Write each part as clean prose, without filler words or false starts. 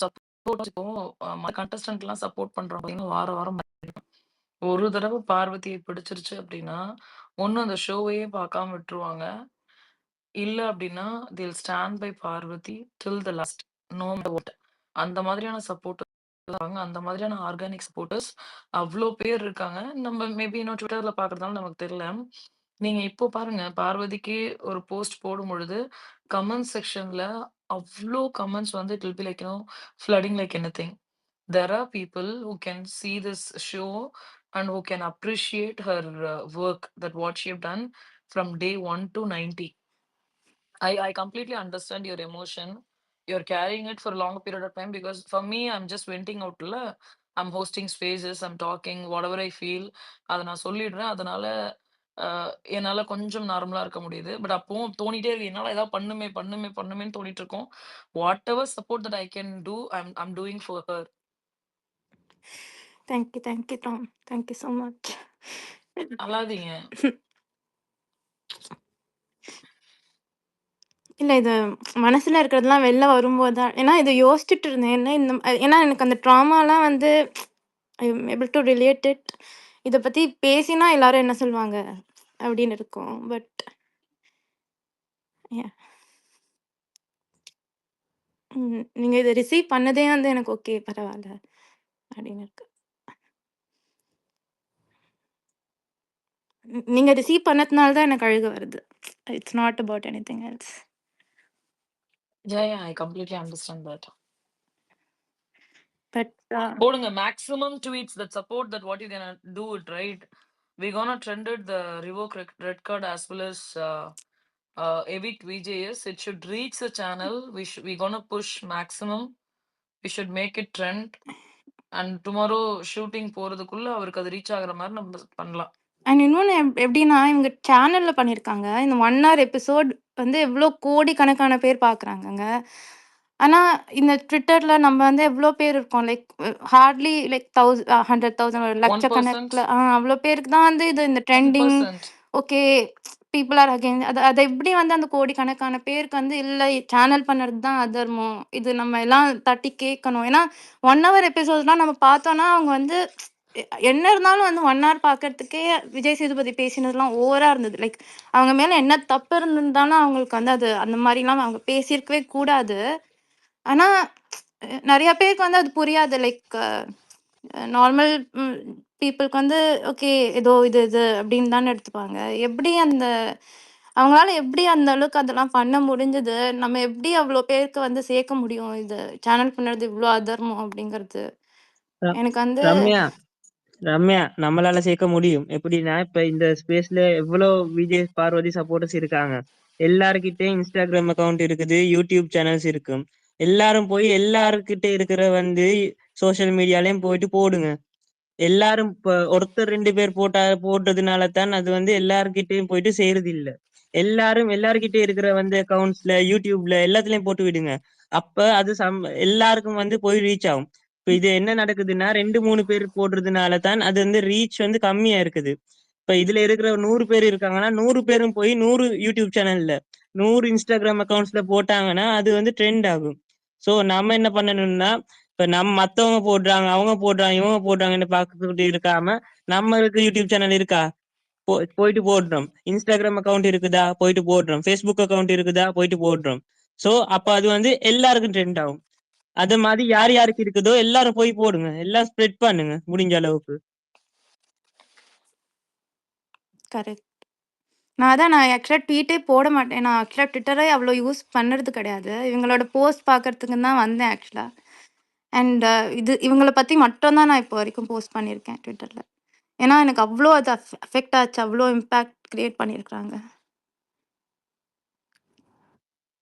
Support இப்போ கண்டஸ்டன்ட்லாம் support பண்றவங்க வாரம் வாரம் ஒரு தடவ பார்வதிய பிடிச்சிருச்சு அப்டின்னா, ஒண்ணு அந்த ஷோவையே பார்க்காம விட்டுருவாங்க. இல்ல அப்டின்னா, they will stand by Parvathy till the last. No matter what. அந்த மாதிரியான சப்போர்ட் இருக்காங்க. அந்த மாதிரியான ஆர்கானிக் சப்போர்ட்டர்ஸ் அவ்ளோ பேர் இருக்காங்க. நம்ம மேபி இன்னும் Twitterல பார்க்கறதுனால நமக்கு தெரியல. நீங்க இப்போ பாருங்க, பார்வதிக்கு ஒரு போஸ்ட் போடும்பொழுது, கமெண்ட் செக்ஷன்ல அவ்ளோ கமெண்ட்ஸ் வந்து it will be like flooding like anything. There are people who can see this show and who can appreciate her work that what she have done from day 1 to 90. I completely understand your emotion. You're carrying it for a long period of time because for me, I'm just venting out. I'm hosting spaces, I'm talking, whatever I feel. அத நான் சொல்லிடுறேன். அதனால அ என்னால கொஞ்சம் நார்மலா இருக்க முடியுது. But அப்பவும் தோணிட்டே இருக்கு. என்னால ஏதாவது பண்ணுமேன்னு தோணிட்டு இருக்கும். Whatever support that I can do, I'm doing for her. Thank you Tom. Thank you so much. அழாதீங்க. இல்ல இது மனசுல இருக்கிறதெல்லாம் வெளில வரும்போது தான் ஏன்னா இத யோசிச்சுட்டு இருந்தேன். என்ன இந்த ஏன்னா எனக்கு அந்த ட்ராமாலாம் வந்து I am able to relate it. இத பத்தி பேசினா எல்லாரும் என்ன சொல்லுவாங்க? அப்படின்னு இருக்கும். But yeah! நீங்க இத ரிசீவ் பண்ணதே வந்து எனக்கு ஓகே பரவால்ல அப்படின்னு இருக்கு. நீங்க ரிசீவ் பண்ணதுனால தான் எனக்கு அழுகை வருது. It's not about anything else. Yeah, I completely understand that. But போடுங்க maximum tweets that support that what you can do it right. We gonna trend it the revoke red card as well as evict VJS. It should reach the channel. We gonna push maximum. We should make it trend. And tomorrow shooting போறதுக்குள்ள அவருக்கு அது reach ஆகுற மாதிரி நம்ம பண்ணலாம். And இன்னொன்னு எப்படின்னா, இவங்க சேனல்ல பண்ணியிருக்காங்க. இந்த 1 ஹவர் எபிசோட் வந்து எவ்ளோ கோடிக்கணக்கான பேர் பார்க்குறாங்கங்க. ஆனா, இந்த ட்விட்டர்ல நம்ம வந்து எவ்ளோ பேர் இருக்கோம். லைக் ஹார்ட்லி லைக் 100,000 ஒரு 1%. லட்சக்கணக்குல அவ்ளோ பேருக்கு தான் வந்து இது இந்த trending 1%. Okay people are again அது அது எப்படி வந்து அந்த கோடிக்கணக்கான பேருக்கு வந்து இல்ல சேனல் பண்ணுறது தான் அதர்மம். இது நம்ம எல்லாம் தட்டி கேட்கணும். ஏன்னா 1 ஹவர் எபிசோட்லாம் நம்ம பார்த்தோம்னா, அவங்க வந்து என்ன இருந்தாலும் வந்து 1 ஹவர் பார்க்கறதுக்கே விஜய் சேதுபதி பேசினதுலாம் ஓவரா இருந்தது. லைக் அவங்க மேல என்ன தப்பு இருந்திருந்தாலும் அவங்களுக்கு வந்து அது அந்த மாரிலாம் அவங்க பேசியிருக்கவே கூடாது. ஆனா நெறைய பேருக்கு வந்து அது புரியாது. லைக் நார்மல் பீப்பிள்க்கு வந்து ஓகே ஏதோ இது அப்படின்னு தானே எடுத்துப்பாங்க. எப்படி அந்த அவங்களால எப்படி அந்த அளவுக்கு அதெல்லாம் பண்ண முடிஞ்சது? நம்ம எப்படி அவ்ளோ பேருக்கு வந்து சேர்க்க முடியும்? இது சேனல் பண்ணுறது இவ்ளோ அதர்மம் அப்படிங்கிறது. ர- எனக்கு வந்து ரம்யா ரம்யா நம்மளால சேர்க்க முடியும். எப்படின்னா இப்ப இந்த ஸ்பேஸ்ல எவ்வளவு விஜய் பார்வதி சப்போர்ட்டர்ஸ் இருக்காங்க. எல்லாருக்கிட்டையும் இன்ஸ்டாகிராம் அக்கவுண்ட் இருக்குது, யூடியூப் சேனல்ஸ் இருக்கும். எல்லாரும் போய் எல்லாருக்கிட்ட இருக்கிற வந்து சோஷியல் மீடியாலயும் போயிட்டு போடுங்க. எல்லாரும் இப்ப ஒருத்தர் 2 பேர் போட்டதுனால தான் அது வந்து எல்லார்கிட்டயும் போயிட்டு சேருது இல்ல. எல்லார்கிட்டயும் இருக்கிற வந்து அக்கவுண்ட்ஸ்ல, யூடியூப்ல எல்லாத்துலயும் போட்டு விடுங்க. அப்ப அது எல்லாருக்கும் வந்து போய் ரீச் ஆகும். இப்ப இது என்ன நடக்குதுன்னா 2, 3 பேர் போடுறதுனால தான் அது வந்து ரீச் வந்து கம்மியா இருக்குது. இப்ப இதுல இருக்கிற 100 பேர் இருக்காங்கன்னா 100 பேரும் போய் 100 யூடியூப் சேனல்ல 100 இன்ஸ்டாகிராம் அக்கவுண்ட்ஸ்ல போட்டாங்கன்னா அது வந்து ட்ரெண்ட் ஆகும். சோ நம்ம என்ன பண்ணணும்னா இப்ப மத்தவங்க போடுறாங்க, அவங்க போடுறாங்க, இவங்க போடுறாங்கன்னு பார்த்துக்கிட்டு இருக்காம நம்மளுக்கு யூடியூப் சேனல் இருக்கா போயிட்டு போடுறோம். இன்ஸ்டாகிராம் அக்கவுண்ட் இருக்குதா போயிட்டு போடுறோம். ஃபேஸ்புக் அக்கவுண்ட் இருக்குதா போயிட்டு போடுறோம். சோ அப்ப அது வந்து எல்லாருக்கும் ட்ரெண்ட் ஆகும். அது மாதிரி யார் யாருக்கு இருக்குதோ எல்லாரும் போய் போடுங்க, எல்லாம் ஸ்ப்ரெட் பண்ணுங்க முடிஞ்ச அளவுக்கு. கரெக்ட். நான் ஆக்சுவலா ட்வீட்டே போட மாட்டேன். நான் ஆக்சுவலா ட்விட்டரே அவ்வளோ யூஸ் பண்ணுறது கிடையாது. இவங்களோட போஸ்ட் பார்க்கறதுக்குன்னு தான் வந்தேன் ஆக்சுவலா. அண்ட் இது இவங்கள பத்தி மட்டும் தான் நான் இப்போ வரைக்கும் போஸ்ட் பண்ணியிருக்கேன் ட்விட்டர்ல. ஏன்னா எனக்கு அவ்ளோ அது அஃபெக்ட் ஆச்சு. அவ்ளோ இம்பாக்ட் கிரியேட் பண்ணியிருக்காங்க.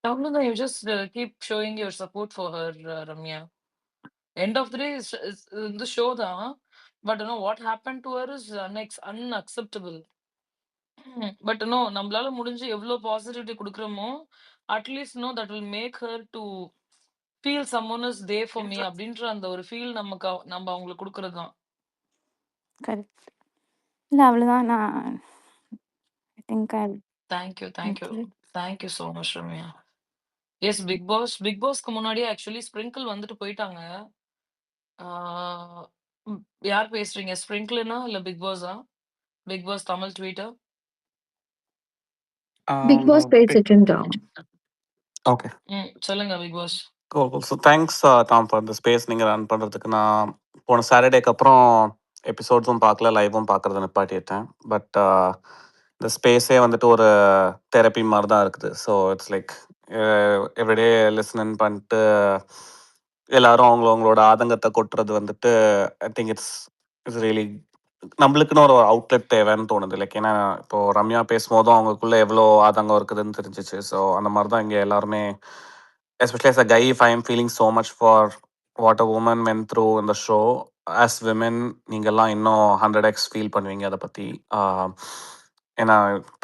அவ்வளவுதான். You just keep showing your support for her, Ramya. End of the day is the show தான். But what happened to her is unacceptable. But நம்மளால முடிஞ்சு எவ்வளோ பாசிட்டிவிட்டி குடுக்குறோமோ, at least that will make her to feel someone is there for me அப்படின்ற அந்த ஒரு feel நம்ம அவங்களுக்கு குடுக்குறது தான். கரெக்ட். இல்ல அவ்வளோதான். நான் I think thank you. Thank you. Thank you so much Ramya. Yes Bigg பாஸ்க்கு முன்னாடியே ஆக்சுவலி ஸ்ப்ரிங்கிள் வந்துட்டு போயிட்டாங்க. ஆ ம் யார் பேசுறீங்க? ஸ்ப்ரிங்கிள்னா இல்ல பிக் பாஸா? Bigg Boss Tamil Twitter? Bigg Boss Okay. பேசிட்டு இருந்தாங்க. Okay. சொல்லுங்க Bigg Boss. Cool. So thanks, Tom, for the space நீங்க ரன் பண்றதுக்கு. நான் போன சாட்டர்டேக்கு அப்புறம் எபிசோட்ஸும் பார்க்கல, லைவும் பார்க்கறத நிப்பாட்டிட்டேன். பட் இந்த ஸ்பேஸே வந்துட்டு ஒரு தெரப்பி மாதிரி தான் இருக்குது. So it's like everyday listen பண்ணிட்டு எல்லாரும் அவங்களோட ஆதங்கத்தை கொட்டுறது வந்துட்டு ஐ திங்க் இட்ஸ் ரியலி நம்மளுக்குன்னு ஒரு அவுட்லெட் தேவைன்னு தோணுது. லைக் ஏன்னா இப்போ ரம்யா பேசும்போதும் அவங்களுக்குள்ள எவ்வளோ ஆதங்கம் இருக்குதுன்னு தெரிஞ்சிச்சு. ஸோ அந்த மாதிரி தான் இங்கே எல்லாருமே, especially as a guy, if I am feeling so much for what a woman went through in the show, as women நீங்கெல்லாம் இன்னும் 100x ஃபீல் பண்ணுவீங்க அதை பற்றி. ஏன்னா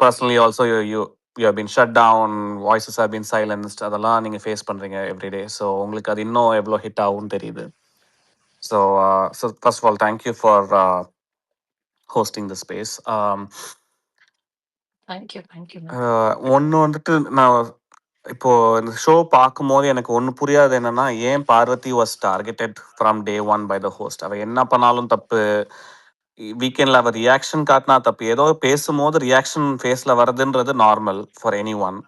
personally also you have been shut down, voices have been silenced, அதெல்லாம் நீங்கள் face பண்ணுறீங்க everyday. So உங்களுக்கு அது இன்னும் எவ்வளோ ஹிட் ஆகும்னு தெரியுது. So first of all thank you for hosting the space. Thank you. ஒன்று வந்துட்டு நான் இப்போ இந்த ஷோ பார்க்கும்போது எனக்கு ஒன்று புரியாது, என்னன்னா ஏன் Parvathy was targeted from day one by the host. அவள் என்ன பண்ணாலும் தப்பு, வீக்கெண்டில் அவள் ரியாக்ஷன் காட்டினா தப்பு, ஏதோ பேசும்போது ரியாக்ஷன் ஃபேஸில் வருதுன்றது நார்மல் ஃபார் எனி ஒன்.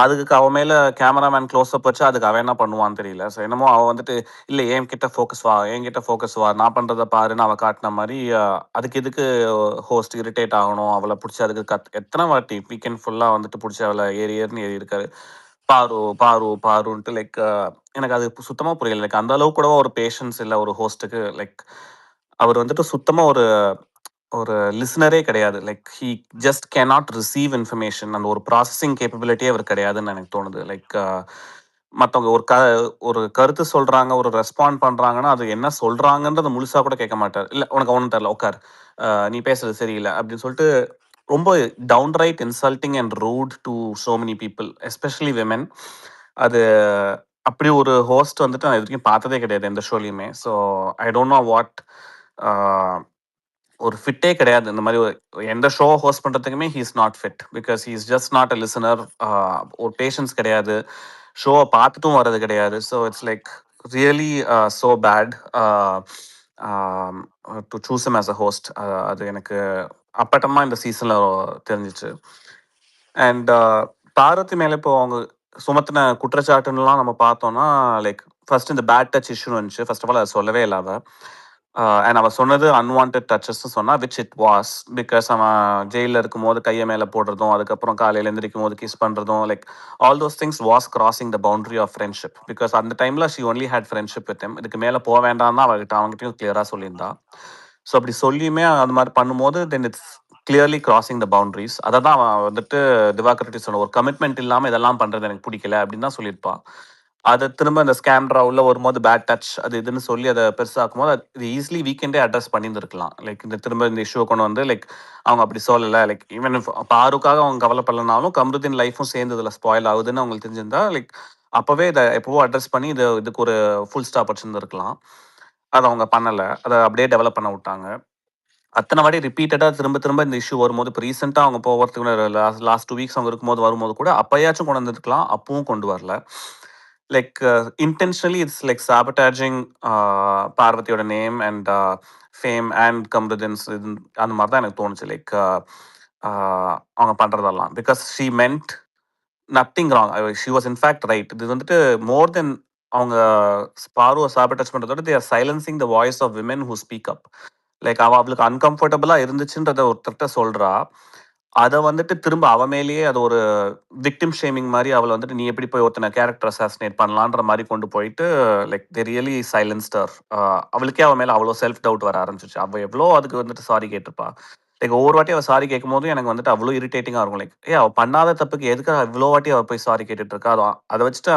அதுக்கு அவன் மேலே கேமராமேன் க்ளோஸ்அப் வச்சு அதுக்கு அவன் என்ன பண்ணுவான்னு தெரியல. ஸோ என்னமோ அவள் வந்துட்டு இல்லை என்கிட்ட ஃபோக்கஸ் வா நான் பண்ணுறதை பாருன்னு அவள் காட்டின மாதிரி, அதுக்கு எதுக்கு ஹோஸ்ட் இரிட்டேட் ஆகணும்? அவளை பிடிச்சி அதுக்கு எத்தனை வாட்டி வீக்கெண்ட் ஃபுல்லாக வந்துட்டு பிடிச்சி அவளை ஏறின்னு ஏறி இருக்காரு. பாருன்ட்டு லைக் எனக்கு அது சுத்தமாக புரியல. லைக் அந்த அளவுக்கு கூட ஒரு பேஷன்ஸ் இல்லை ஒரு ஹோஸ்ட்டுக்கு. லைக் அவர் வந்துட்டு சுத்தமாக ஒரு லிசனரே கிடையாது. Like he just cannot receive information. அந்த ஒரு ப்ராசஸிங் கேப்பபிலிட்டியே அவர் கிடையாதுன்னு எனக்கு தோணுது. லைக் மற்றவங்க ஒரு கருத்து சொல்கிறாங்க, ஒரு ரெஸ்பாண்ட் பண்ணுறாங்கன்னா அது என்ன சொல்கிறாங்கன்றத முழுசாக கூட கேட்க மாட்டார். இல்லை உனக்கு ஒன்றும் தெரில உட்கார், நீ பேசுறது சரியில்லை அப்படின்னு சொல்லிட்டு ரொம்ப downright insulting and rude to so many people, especially women. அது அப்படி ஒரு ஹோஸ்ட் வந்துட்டு நான் இது வரைக்கும் பார்த்ததே கிடையாது எந்த ஷோலையுமே. So I don't know what, ஒரு ஃபிட்டே கிடையாது இந்த மாதிரி எந்த ஷோ ஹோஸ்ட் பண்ணுறதுக்குமே. He is not fit because he is just not a listener. ஒரு பேஷன்ஸ் கிடையாது, ஷோவை பார்த்துட்டும் வர்றது கிடையாது. So it's like really so bad to choose him as a host. அது எனக்கு அப்பட்டமாக இந்த சீசனில் தெரிஞ்சிச்சு. அண்ட் பார்வதி மேலே இப்போ அவங்க சுமத்தின குற்றச்சாட்டுன்னெலாம் நம்ம பார்த்தோன்னா, லைக் ஃபர்ஸ்ட் இந்த பேட் டச் இஷ்யூ வந்துச்சு. ஃபர்ஸ்ட் ஆஃப் ஆல் அதை சொல்லவே இல்லாத, அண்ட் அவள் சொன்னது அன்வான்ட் டச்சஸ்ன்னு சொன்னா, விச் இட் வாஸ். பிகாஸ் அவன் ஜெயிலில் இருக்கும் போது கையை மேலே போடுறதும், அதுக்கப்புறம் காலையில் எழுந்திரிக்கும் போது கிஸ் பண்ணுறதும், like all those things was crossing the boundary of friendship. Because அந்த டைமில் she only had friendship with him. இதுக்கு மேலே போக வேண்டாம் தான் அவங்ககிட்டயும் கிளியராக சொல்லியிருந்தா. ஸோ அப்படி சொல்லியுமே அது மாதிரி பண்ணும்போது then it's clearly crossing the boundaries. அதை தான் அவன் வந்துட்டு திவாகர் சொன்ன, ஒரு கமிட்மெண்ட் இல்லாமல் இதெல்லாம் பண்ணுறது எனக்கு பிடிக்கல அப்படின்னு தான் சொல்லியிருப்பான். அதை திரும்ப இந்த ஸ்கேம்ரா உள்ள வரும்போது பேட் டச் அது இதுன்னு சொல்லி அதை பெருசாக்கும் போது இது ஈஸிலி வீக்கெண்டே அட்ரஸ் பண்ணியிருந்துருக்கலாம். லைக் இந்த திரும்ப இந்த இஷ்யூ கொண்டு வந்து லைக் அவங்க அப்படி சொல்லலை. லைக் ஈவன் பாருக்காக அவங்க கவலைப்படலனாலும் கம்ருதீன் லைஃபும் சேர்ந்து இதில் ஸ்பாயில் ஆகுதுன்னு அவங்களுக்கு தெரிஞ்சிருந்தா லைக் அப்போவே இதை எப்போவோ அட்ரஸ் பண்ணி இதுக்கு ஒரு ஃபுல் ஸ்டாப் வச்சுருந்துருக்கலாம். அதை அவங்க பண்ணலை, அதை அப்படியே டெவலப் பண்ண விட்டாங்க. அத்தனை வாட்டி ரிப்பீட்டடாக திரும்ப இந்த இஷ்யூ வரும்போது, இப்போ ரீசெண்டாக அவங்க போகிறதுக்கு லாஸ்ட் 2 வீக்ஸ் அவங்க வரும்போது கூட அப்பயாச்சும் கொண்டு வந்துருக்கலாம், அப்பவும் கொண்டு வரல. Like intentionally it's like sabotaging பார்வதியோட name and fame and Kamrudeen's. அந்த மாதிரி தான் எனக்கு தோணுச்சு. லைக் அவங்க பண்ணுறதெல்லாம் because she meant nothing wrong, she was in fact right. இது வந்துட்டு மோர் தென் அவங்க பார்வை சாபட்டாச் பண்ணுறதோட they are silencing the voice of women who speak up. Like அவளுக்கு அன்கம்ஃபர்டபுளாக இருந்துச்சுன்றத ஒருத்தர்கிட்ட சொல்கிறா, அதை வந்துட்டு திரும்ப அவ மேலேயே அது ஒரு விக்டிம் ஷேமிங் மாதிரி அவளை வந்துட்டு நீ எப்படி போய் ஒருத்தனை கேரக்டர் அசாசினேட் பண்ணலான்ற மாதிரி கொண்டு போயிட்டு லைக் தே ரியலி சைலன்ஸ்டர். அவளுக்கே அவன் மேலே அவ்வளோ செல்ஃப் டவுட் வர ஆரம்பிச்சிச்சு. அவள் எவ்வளோ அதுக்கு வந்துட்டு சாரி கேட்டிருப்பா. லைக் ஒவ்வொரு வாட்டி அவள் சாரி கேட்கும் போது எனக்கு வந்துட்டு அவ்வளோ இரிட்டேட்டிங்காக இருக்கும். லைக் அவள் பண்ணாத தப்புக்கு எதுக்காக இவ்வளோ வாட்டி அவள் போய் சாரி கேட்டுட்டு இருக்கா? அதை வச்சுட்டு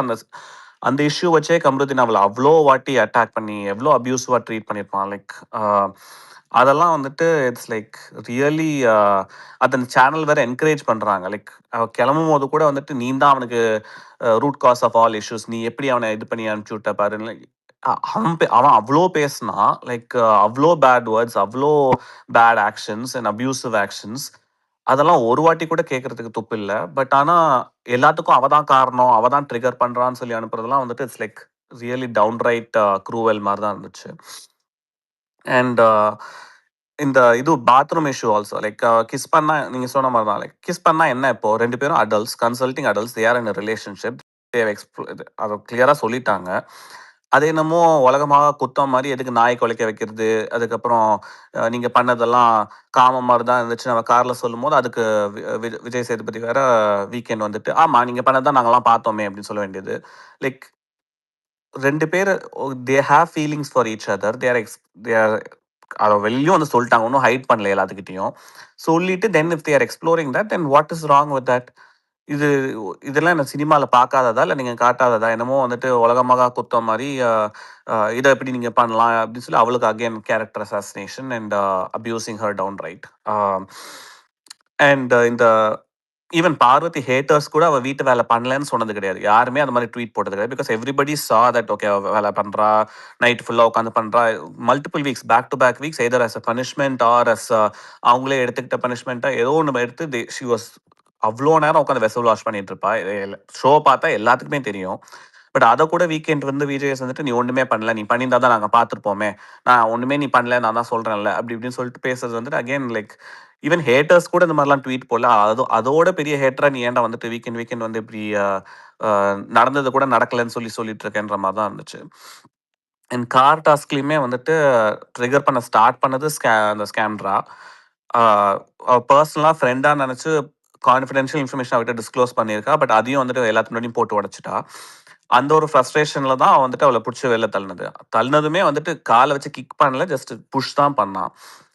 அந்த இஷ்யூ வச்சே கம்ருதீன் அவளை அவ்வளோ வாட்டி அட்டாக் பண்ணி எவ்வளோ அப்யூசிவாக ட்ரீட் பண்ணியிருப்பான். லைக் அதெல்லாம் வந்துட்டு இட்ஸ் லைக் ரியலி அந்த சேனல் வேற என்கரேஜ் பண்ணுறாங்க. லைக் அவள் கிளம்பும் போது கூட வந்துட்டு நீ தான் அவனுக்கு root cause of all issues, நீ எப்படி அவனை இது பண்ணி அனுப்பிச்சு விட்ட பாரு. அவன் அவ்வளோ பேசினா, லைக் அவ்வளோ பேட் வேர்ட்ஸ், அவ்வளோ bad actions and abusive actions. அதெல்லாம் ஒரு வாட்டி கூட கேட்கறதுக்கு துப்பு இல்ல. பட் ஆனா எல்லாத்துக்கும் அவ தான் காரணம், அவ தான் ட்ரிகர் பண்றான்னு சொல்லி அனுப்புறதெல்லாம் வந்துட்டு it's like really down right cruel மாரி தான் இருந்துச்சு. அண்ட் இந்த இது bathroom issue also like kiss பண்ணா நீங்க சொன்ன மாரி தான். லைக் கிஸ் பண்ணா என்ன இப்போ 2 பேரும் adults, consulting adults, they are in a relationship. They have அத கிளியரா சொல்லிட்டாங்க. அது என்னமோ உலகமாக குத்தம் மாரி எதுக்கு நாய் கொலைக்க வைக்கிறது, அதுக்கப்புறம் நீங்க பண்ணதெல்லாம் காமம் மாரி தான் இருந்துச்சு நம்ம கார்ல சொல்லும்போது, அதுக்கு விஜய் சேதுபதி வேற வீக்கெண்ட் வந்துட்டு, "ஆமா நீங்க பண்ணது தான் நாங்கலாம் பார்த்தோமே" அப்படின்னு சொல்ல வேண்டியது. லைக் 2 பேரு they have feelings for each other. They are அத வெளியும் வந்து சொல்ட்டாங்க. ஒண்ணும் ஹைட் பண்ணல எல்லாத்துக்கிட்டயும். சொல்லிட்டு தென் if they are exploring that then what is wrong with that? இது இதெல்லாம் என்ன சினிமால பார்க்காததா? இல்ல நீங்க காட்டாததா? என்னமோ வந்துட்டு உலகமகா குத்தம் மாரி இத எப்படி நீங்க பண்ணலாம்? அப்படின்னு சொல்லி அவளுக்கு again character assassination and abusing her down right. And இந்த ஈவன் பார்வதி ஹேட்டர்ஸ் கூட அவ வீட்டு வேலை பண்ணலன்னு சொன்னது கிடையாது. யாருமே அந்த மாரி ட்வீட் போட்டது கிடையாது. Because everybody saw that okay அவ வேலை பண்றா, நைட் ஃபுல்லா உட்காந்து பண்றா. Multiple weeks back to back weeks either as a punishment or as அவங்களே எடுத்துக்கிட்ட பனிஷ்மென்ட்டா ஏதோ ஒண்ணு எடுத்து ஷி வாஸ் அவ்ளோ நேரம் உட்காந்து வெசல் வாஷ் பண்ணிட்டு இருப்பா. ஷோ பார்த்தா எல்லாத்துக்குமே தெரியும். பட் அத கூட வீக்கெண்ட் வந்து விஜேஎஸ் வந்துட்டு, "நீ ஒண்ணுமே பண்ணல. நீ பண்ணியிருந்தா தான் நாங்க பார்த்துருப்போமே. நான் ஒண்ணுமே நீ பண்ணல. நான் தான் சொல்றேன்ல." அப்படி இப்படின்னு சொல்லிட்டு பேசுறது வந்துட்டு அகைன் லைக் ஈவன் ஹேட்டர்ஸ் கூட இந்த மாரிலாம் ட்வீட் போடல. அதோட பெரிய ஹேட்டரா நீ ஏன்டா வந்துட்டு வீக்கெண்ட் வீக்கெண்ட் வந்து இப்படி நடந்தது கூட நடக்கலன்னு சொல்லிட்டு இருக்கேன்ற மாரி தான் இருந்துச்சு. அண்ட் கார் டாஸ்க்லயுமே வந்துட்டு ட்ரிகர் பண்ண ஸ்டார்ட் பண்ணது அந்த ஸ்கேம்ரா. பர்சனலா ஃப்ரெண்டா நெனச்சு கான்ஃபிடென்ஷியல் இன்ஃபர்மேஷன் அவகிட்ட டிஸ்க்ளோஸ் பண்ணியிருக்கா. பட் அதையும் வந்துட்டு எல்லாத்து முன்னாடியும் போட்டு உடைச்சுட்டா. அந்த ஒரு ஃப்ரஸ்ட்ரேஷன்ல தான் அவன் வந்துட்டு அவள புடிச்சு வெளில தள்ளுனது. தள்ளுனதுமே வந்துட்டு கால வச்சு கிக் பண்ணல. ஜஸ்ட் புஷ் தான் பண்ணான்.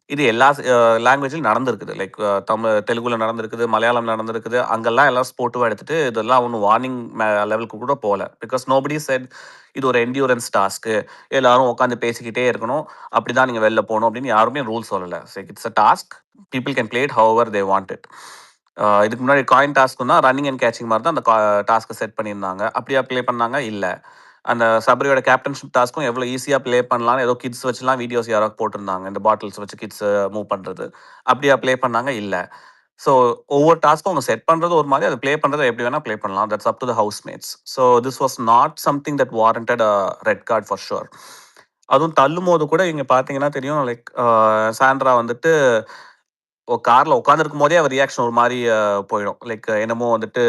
இது எல்லா லாங்குவேஜ்லயும் நடந்திருக்குது. லைக் தெலுங்குல நடந்திருக்குது, மலையாளம் நடந்திருக்குது. அங்கெல்லாம் எல்லாம் ஸ்போர்ட்டிவா எடுத்துட்டு இதெல்லாம் ஒண்ணும் வார்னிங் லெவலுக்கு கூட போல. பிகாஸ் நோபடி செட் இது ஒரு என்டியூரன்ஸ் டாஸ்க்கு. எல்லாரும் உட்காந்து பேசிக்கிட்டே இருக்கணும். அப்படிதான் நீங்க வெளில போணும் அப்படின்னு யாருமே ரூல் சொல்லல. It's a task. People can play it however they want it. இதுக்கு முன்னாடி காயின் டாஸ்க்னா ரன்னிங் அண்ட் கேட்சிங் மாதிரி தான் அந்த டாஸ்க்கை செட் பண்ணியிருந்தாங்க. அப்படியா ப்ளே பண்ணாங்க? இல்லை. அந்த சபரியோட கேப்டன்ஷிப் டாஸ்க்கும் எவ்வளோ ஈஸியாக ப்ளே பண்ணலாம்னு ஏதோ கிட்ஸ் வச்சுலாம் வீடியோஸ் யாரோ போட்டிருந்தாங்க. இந்த பாட்டில்ஸ் வச்சு கிட்ஸ் மூவ் பண்ணுறது. அப்படியா ப்ளே பண்ணாங்க? இல்லை. ஸோ ஒவ்வொரு டாஸ்க்கும் அவங்க செட் பண்ணுறது ஒரு மாதிரி, அதை ப்ளே பண்ணுறது எப்படி வேணால் ப்ளே பண்ணலாம். That's up to the housemates. So this was not something that warranted red card for sure. அதுவும் தள்ளும் போது கூட இங்கே பார்த்தீங்கன்னா தெரியும், லைக் சாண்ட்ரா வந்துட்டு கார்ல உட்காந்துருக்கும் போதே அவர் ரியாக்ஷன் ஒரு மாதிரி போயிடும். லைக் என்னமோ வந்துட்டு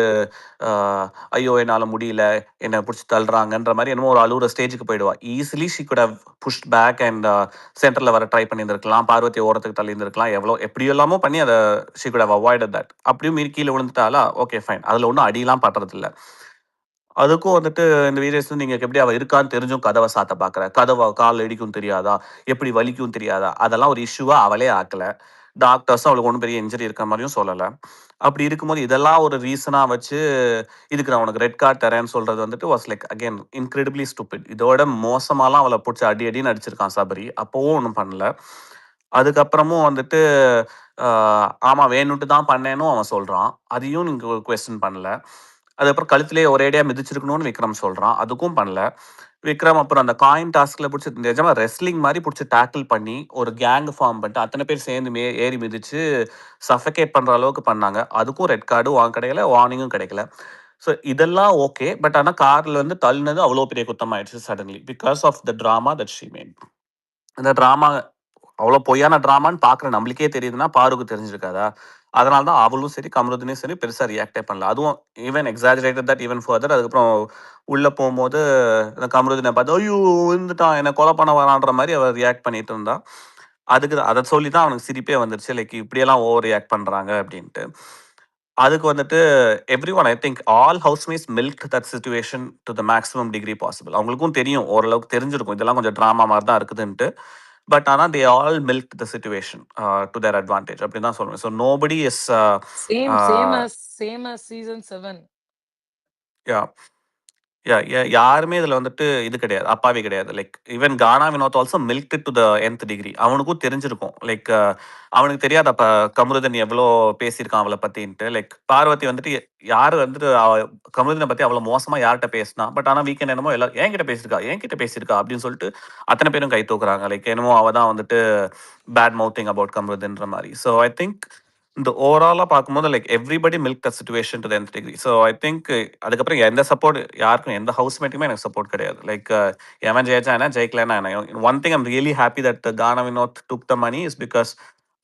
ஐயோ என்னால முடியல, என்ன பிடிச்சி தள்ளுறாங்கன்ற மாதிரி என்னமோ ஒரு அழுகுற ஸ்டேஜுக்கு போயிடுவா. Easily she could have pushed back and சென்டர்ல வர ட்ரை பண்ணியிருந்திருக்கலாம், பார்வதி ஓரத்துக்கு தள்ளி இருந்திருக்கலாம், எவ்வளோ எப்படி எல்லாமோ பண்ணி அதை she could have avoided that. அப்படியும் மீறி கீழே விழுந்துட்டாலா, ஓகே ஃபைன், அதில் ஒன்றும் அடியெல்லாம் பண்றது இல்லை. அதுக்கும் வந்துட்டு இந்த வீடியோஸ் நீங்க எப்படி அவ இருக்கான்னு தெரிஞ்சும் கதவை சாத்த பாக்குற, கதவை கால் இடிக்கும் தெரியாதா, எப்படி வலிக்கும் தெரியாதா, அதெல்லாம் ஒரு இஷ்யூவா அவளே ஆக்கல. டாக்டர்ஸும் அவளுக்கு ஒன்றும் பெரிய இன்ஜுரி இருக்க மாதிரியும் சொல்லலை. அப்படி இருக்கும்போது இதெல்லாம் ஒரு ரீசனா வச்சு இதுக்கு நான் உனக்கு ரெட் கார்டு தரேன்னு சொல்றது வந்துட்டு was like again incredibly stupid. இதோட மோசமாலாம் அவளை பிடிச்சி அடி அடின்னு அடிச்சிருக்கான் சபரி. அப்பவும் ஒன்றும் பண்ணல. அதுக்கப்புறமும் வந்துட்டு ஆமா வேணும்ட்டு தான் பண்ணேனும் அவன் சொல்றான். அதையும் நீங்க கொஸ்டின் பண்ணல. அதுக்கப்புறம் கழுத்திலேயே ஒரேடியா மிதிச்சிருக்கணும்னு விக்ரம் சொல்றான். அதுக்கும் பண்ணல. விக்ரம் அப்புறம் அந்த காயின் டாஸ்க்ல பிடிச்சி நிஜமா ரெஸ்லிங் மாதிரி பிடிச்சி டேக்கிள் பண்ணி ஒரு கேங் ஃபார்ம் பண்ணிட்டு அத்தனை பேர் சேர்ந்து ஏறி மிதிச்சு சஃபகேட் பண்ற அளவுக்கு பண்ணாங்க. அதுக்கும் ரெட் கார்டு வாங்க கிடைக்கல, வார்னிங்கும் கிடைக்கல. ஸோ இதெல்லாம் ஓகே. பட் ஆனால் கார்ல வந்து தள்ளினது அவ்வளோ பெரிய குத்தமாயிடுச்சு suddenly because of the drama that she made. இந்த ட்ராமா அவ்வளோ பொய்யான ட்ராமான்னு பார்க்குற நம்மளுக்கே தெரியுதுன்னா பாருக்கு தெரிஞ்சிருக்காதா? அதனால தான் அவளும் சரி, கமருதீனும் சரி பெருசா ரியாக்டே பண்ணல. அதுவும் even exaggerated that even further. அதுக்கப்புறம் உள்ள போகும்போது அந்த கமருதீனை பார்த்து, "ஐயோ! விழுந்துட்டான், என்ன கொலை பண்ண வரான்ற" மாரி அவ ரியாக்ட் பண்ணிட்டு இருந்தா. அதுக்கு அத சொல்லி தான் அவனுக்கு சிரிப்பே வந்துருச்சு. லைக் இப்படியெல்லாம் ஓவர் ரியாக்ட் பண்றாங்க அப்படின்ட்டு. அதுக்கு வந்துட்டு everyone I think all housemates milked that situation to the maximum degree possible. அவங்களுக்கும் தெரியும், ஓரளவுக்கு தெரிஞ்சிருக்கும் இதெல்லாம் கொஞ்சம் ட்ராமா மாதிரி தான் இருக்குதுன்ட்டு. பட் ஆனால் they all milk the situation to their advantage அப்படின்னு தான் சொல்லுவேன். So nobody is same as season 7. யா யாருமே இதுல வந்துட்டு இது கிடையாது, அப்பாவி கிடையாது. Like even Gaana Vinoth also milked to the nth degree. அவனுக்கும் தெரிஞ்சிருக்கும். லைக் அவனுக்கு தெரியாது அப்ப கமருதன் எவ்வளோ பேசியிருக்கான் அவளை பத்தின்ட்டு. லைக் பார்வதி வந்துட்டு யாரு வந்துட்டு கமருதனை பத்தி அவ்வளவு மோசமா யார்கிட்ட பேசினா. பட் ஆனா வீக்கெண்ட் என்னமோ எல்லாம் என்கிட்ட பேசியிருக்கா அப்படின்னு சொல்லிட்டு அத்தனை பேரும் கை தூக்குறாங்க. லைக் என்னமோ அவ தான் வந்துட்டு பேட் மவுத்திங் அபவுட் கமருதன்ற மாதிரி. ஸோ ஐ திங்க் இந்த ஓவராலா பார்க்கும்போது like everybody milk the situation to the nth degree. So I think அதுக்கப்புறம் எந்த சப்போர்ட் யாருக்கும் எந்த ஹவுஸ்மேட்டுக்குமே எனக்கு சப்போர்ட் கிடையாது. லைக் எவன் ஜெயிச்சா என்ன, ஜெயிக்கலன்னா என்ன. One thing I'm really happy that Gana Vinoth took the money is because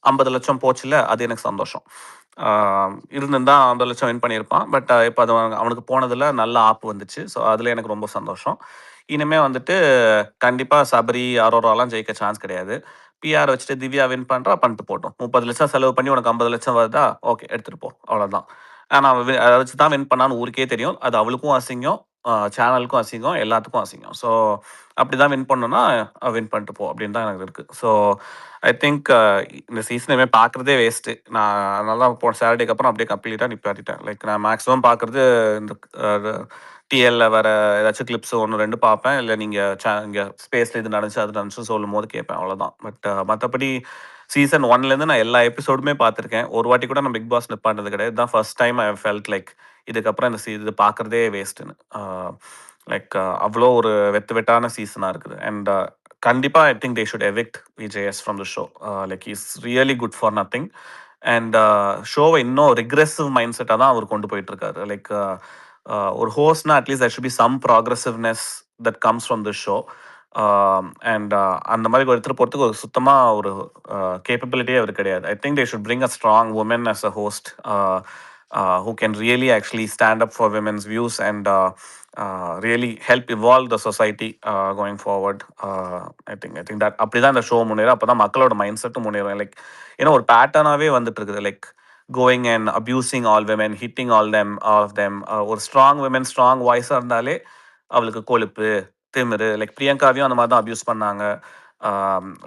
50,00,000 போச்சுல, அது எனக்கு சந்தோஷம். இருந்திருந்தா 50,00,000 வின் பண்ணியிருப்பான். பட் இப்போ அது அவனுக்கு போனதில் நல்ல ஆப்பு வந்துச்சு. ஸோ அதில் எனக்கு ரொம்ப சந்தோஷம். இனிமே வந்துட்டு கண்டிப்பாக சபரி அரோராலாம் ஜெயிக்க சான்ஸ் கிடையாது. பிஆர் வச்சுட்டு திவ்யா வின் பண்ணுறா, பண்ணிட்டு போட்டோம். 30,00,000 செலவு பண்ணி உனக்கு 50,00,000 வருதா, ஓகே எடுத்துகிட்டு போ, அவ்வளோதான். ஆனால் அதை வச்சு தான் வின் பண்ணான்னு ஊருக்கே தெரியும். அது அவளுக்கும் அசிங்கம், சேனலுக்கும் அசிங்கம், எல்லாத்துக்கும் அசிங்கம். ஸோ அப்படி தான் வின் பண்ணணும்னா வின் பண்ணிட்டு போ அப்படின்னு தான் எனக்கு இருக்குது. ஸோ ஐ திங்க் இந்த சீசன் இனிமேல் பார்க்குறதே வேஸ்ட்டு. நான் அதனால தான் போன சாட்டர்டேக்கு அப்புறம் அப்படியே கம்ப்ளீட்டாக நிப்பாட்டிட்டேன். லைக் நான் மேக்ஸிமம் பார்க்குறது இந்த டிஎல்ல வர ஏதாச்சும் கிளிப்ஸ் 1, 2 பார்ப்பேன். இல்லை நீங்கள் இங்கே ஸ்பேஸில் இது நடந்துச்சு அது நடந்துச்சு சொல்லும் போது கேட்பேன், அவ்வளோதான். பட் மற்றபடி சீசன் 1லேருந்து நான் எல்லா எபிசோடுமே பார்த்துருக்கேன். ஒரு வாட்டி கூட நான் பிக் பாஸ் நிப்பாட்டினது கிடையாது. இதுதான் first time I felt like இதுக்கப்புறம் இது பார்க்குறதே வேஸ்ட்டுன்னு. லைக் அவ்வளோ ஒரு வெட்டான சீசனாக இருக்குது. அண்ட் கண்டிப்பாக ஐ think they should evict VJS from the show. Like is really good for nothing. And ஷோவை இன்னும் ரிக்ரெசிவ் மைண்ட் செட்டாக தான் அவர் கொண்டு போயிட்டு இருக்காரு. லைக் ஒரு ஹோஸ்ட்னா at least there should be some progressiveness that comes from the show. And அந்த மாதிரி எடுத்துகிட்டு போகிறதுக்கு ஒரு சுத்தமாக ஒரு கேப்பபிலிட்டியே அவர் கிடையாது. I think they should bring a strong woman as a host who can really actually stand up for women's views and really help evolve the society going forward. I think that அப்படி தான் இந்த show முன்னேறும். அப்போ தான் மக்களோட mind செட்டும் முன்னேறும். Like ஏன்னா ஒரு பேட்டர்னாகவே வந்துட்டு இருக்குது. Like going and abusing all women, hitting all of them. ஒரு ஸ்ட்ராங் விமென் ஸ்ட்ராங் வாய்ஸாக இருந்தாலே அவளுக்கு கொழுப்பு, திமிரு. லைக் பிரியங்காவையும் அந்த மாதிரி தான் அப்யூஸ் பண்ணாங்க.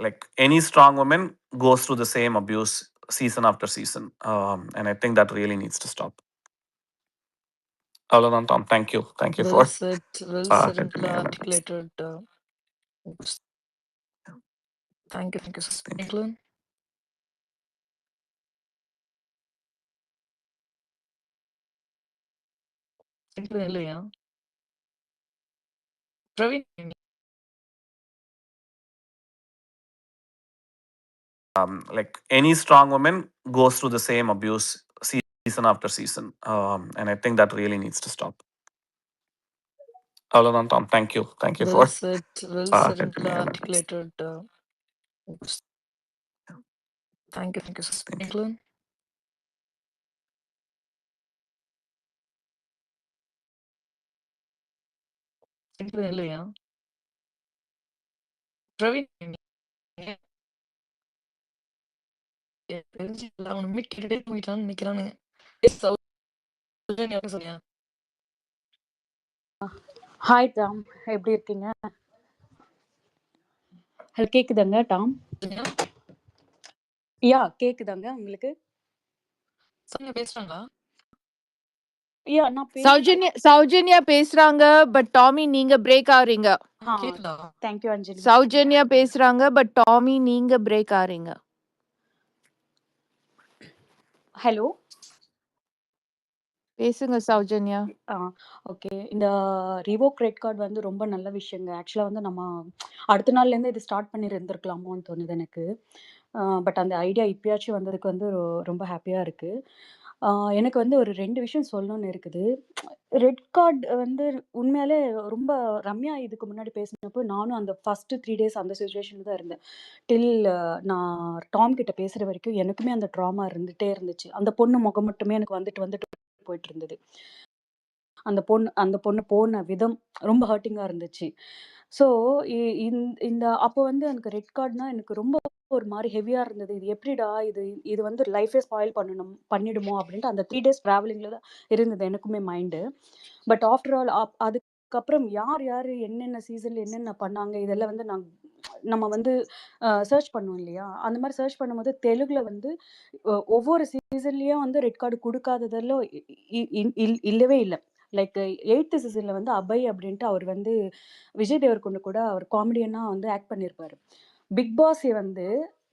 Like any strong woman goes through the same abuse season after season. And I think that really needs to stop. அவ்வளோதான் Tom. Thank you Well for said, well said and helping me. well articulated. Thank you, Thank you. Franklin. Franklin இல்லையா? Praveen Like any strong woman goes through the same abuse season after season. And I think that really needs to stop. அவ்வளோதான் Tom. Thank you well for said, well said and helping me. well articulated. Thank you, Thank you. Franklin. Franklin இல்லையா? பிரவீன் எனக்கு தெரிஞ்சு அவனுமே கேட்டுட்டே போயிட்டான்னு நினைக்கிறானுங்க. சொல்லியா? Hi Tom, எப்படி இருக்கீங்க? ஹலோ, கேக்குதாங்க டாம்? யா கேக்குதாங்க உங்களுக்கு? சௌஜன்யா பேசுறாங்களா? யா நான் பேசுறேன். சௌஜன்யா பேசுறாங்க, பட் டாமி நீங்க பிரேக் ஆறீங்க. கேக்குதா? தேங்க் யூ அஞ்சலி. சௌஜன்யா பேசுறாங்க, பட் டாமி நீங்க பிரேக் ஆறீங்க. ஹலோ, பேசுங்க சௌஜன்யா. ஓகே. இந்த ரிவோக் ரெட் கார்டு வந்து ரொம்ப நல்ல விஷயங்க. ஆக்சுவலாக வந்து நம்ம அடுத்த நாள்லேருந்து இது ஸ்டார்ட் பண்ணி இருந்திருக்கலாமோன்னு தோணுது எனக்கு. பட் அந்த ஐடியா இப்பயாச்சும் வந்ததுக்கு வந்து ரொம்ப ஹாப்பியாக இருக்குது. எனக்கு வந்து ஒரு 2 விஷயம் சொல்லணும்னு இருக்குது. ரெட் கார்டு வந்து உண்மையாலே ரொம்ப ரம்யா இதுக்கு முன்னாடி பேசினப்போ நானும் அந்த ஃபர்ஸ்ட் 3 டேஸ் அந்த சுச்சுவேஷனில் தான் இருந்தேன். டில் நான் டாம் கிட்ட பேசுகிற வரைக்கும் எனக்குமே அந்த ட்ராமா இருந்துகிட்டே இருந்துச்சு. அந்த பொண்ணு முகம் மட்டுமே எனக்கு வந்துட்டு போயிட்டு இருந்தது. அந்த பொண்ணு போன விதம் ரொம்ப ஹர்ட்டிங்காக இருந்துச்சு. ஸோ இந்த அப்போ வந்து எனக்கு ரெட் கார்டுனா எனக்கு ரொம்ப ஒரு மாதிரி ஹெவியாக இருந்தது. இது எப்படிடா இது வந்து லைஃபே ஸ்பாயில் பண்ணிடுமோ அப்படின்ட்டு அந்த 3 டேஸ் ட்ராவலிங்கில் தான் இருந்தது எனக்குமே மைண்டு. பட் ஆஃப்டர் ஆல் அதுக்கப்புறம் யார் என்னென்ன சீசனில் என்னென்ன பண்ணாங்க இதெல்லாம் வந்து நம்ம வந்து சர்ச் பண்ணுவோம் இல்லையா? அந்த மாதிரி சர்ச் பண்ணும்போது தெலுங்குல வந்து ஒவ்வொரு சீசன்லேயும் வந்து ரெட் கார்டு கொடுக்காததெல்லாம் இல்லவே இல்லை. லைக் 8th சீசனில் வந்து அபய் அப்படின்ட்டு அவர் வந்து விஜய் தேவர்கொண்டு கூட அவர் காமெடியனாக வந்து ஆக்ட் பண்ணியிருப்பாரு. பிக் பாஸ் வந்து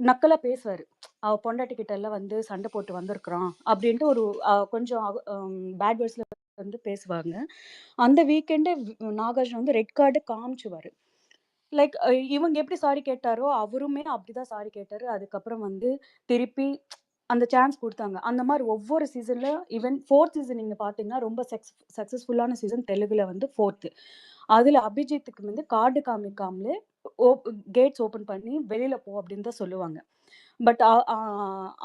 நக்கலாக பேசுவார். அவள் பொண்டாட்டி கிட்ட எல்லாம் வந்து சண்டை போட்டு வந்திருக்கிறான் அப்படின்ட்டு ஒரு கொஞ்சம் பேட் வேர்ட்ஸில் வந்து பேசுவாங்க. அந்த வீக்கெண்டே நாகார்ஜுனா வந்து ரெட் கார்டு காமிச்சுவார். லைக் இவங்க எப்படி சாரி கேட்டாரோ அவருமே அப்படிதான் சாரி கேட்டாரு. அதுக்கப்புறம் வந்து திருப்பி அந்த சான்ஸ் குடுத்தாங்க. அந்த மாரி ஒவ்வொரு சீசன்ல ஈவன் 4த் சீசன் நீங்க பார்த்தீங்கன்னா, ரொம்ப சக்சஸ்ஃபுல்லான சீசன் தெலுங்குல வந்து 4த். அதுல அபிஜித்துக்கு வந்து கார்டு காமிக்காமலே கேட்ஸ் ஓப்பன் பண்ணி வெளியில போ அப்படின்னு தான் சொல்லுவாங்க. பட்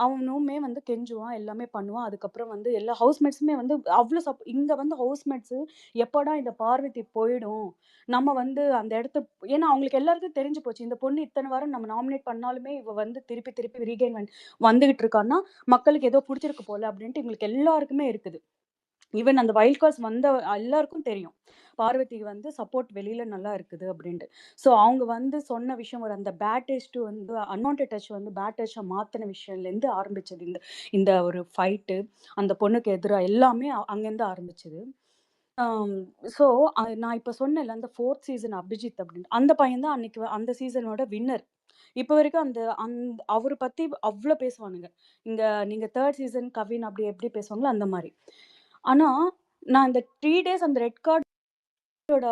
அவனுமே வந்து கெஞ்சுவான், எல்லாமே பண்ணுவான். அதுக்கப்புறம் வந்து எல்லா ஹவுஸ்மேட்ஸுமே வந்து அவ்ளோ இங்க வந்து ஹவுஸ்மேட்ஸு எப்படா இந்த பார்வதி போயிடும், நம்ம வந்து அந்த இடத்த ஏன்னா அவங்களுக்கு எல்லாருக்கும் தெரிஞ்சு போச்சு. இந்த பொண்ணு இத்தன வாரம் நம்ம நாமினேட் பண்ணாலுமே, இவ வந்து திருப்பி திருப்பி ரீகெயின் வந்துகிட்டு இருக்கான்னா, மக்களுக்கு ஏதோ புடிச்சிருக்கு போல அப்படின்ட்டு இவங்களுக்கு எல்லாருக்குமே இருக்குது. ஈவன் அந்த வைல்ட் கார்ட்ஸ் வந்த எல்லாருக்கும் தெரியும். பார்வதிக்கு வந்து சப்போர்ட் வெளியில நல்லா இருக்குது அப்படின்ட்டு. ஸோ அவங்க வந்து சொன்ன விஷயம் ஒரு அந்த பேட் டச் டூ வந்து அன்வான்டட் டச் வந்து பேட் டச்சா மாத்துன விஷயம்லேருந்து ஆரம்பிச்சது. இந்த இந்த ஒரு ஃபைட்டு, அந்த பொண்ணுக்கு எதிரா எல்லாமே அங்கேருந்து ஆரம்பிச்சது. ஆம் ஸோ நான் இப்ப சொன்னேன்ல அந்த 4த் சீசன் அபிஜித் அப்படின்னு. அந்த பையன் தான் அன்னைக்கு அந்த சீசனோட வின்னர். இப்ப வரைக்கும் அவர பத்தி அவ்ளோ பேசுவானுங்க. நீங்க 3 சீசன் கவின் அப்படி எப்படி பேசுவாங்களோ அந்த மாரி. ஆனா, நான் இந்த 3 டேஸ் அந்த ரெட் கார்டோட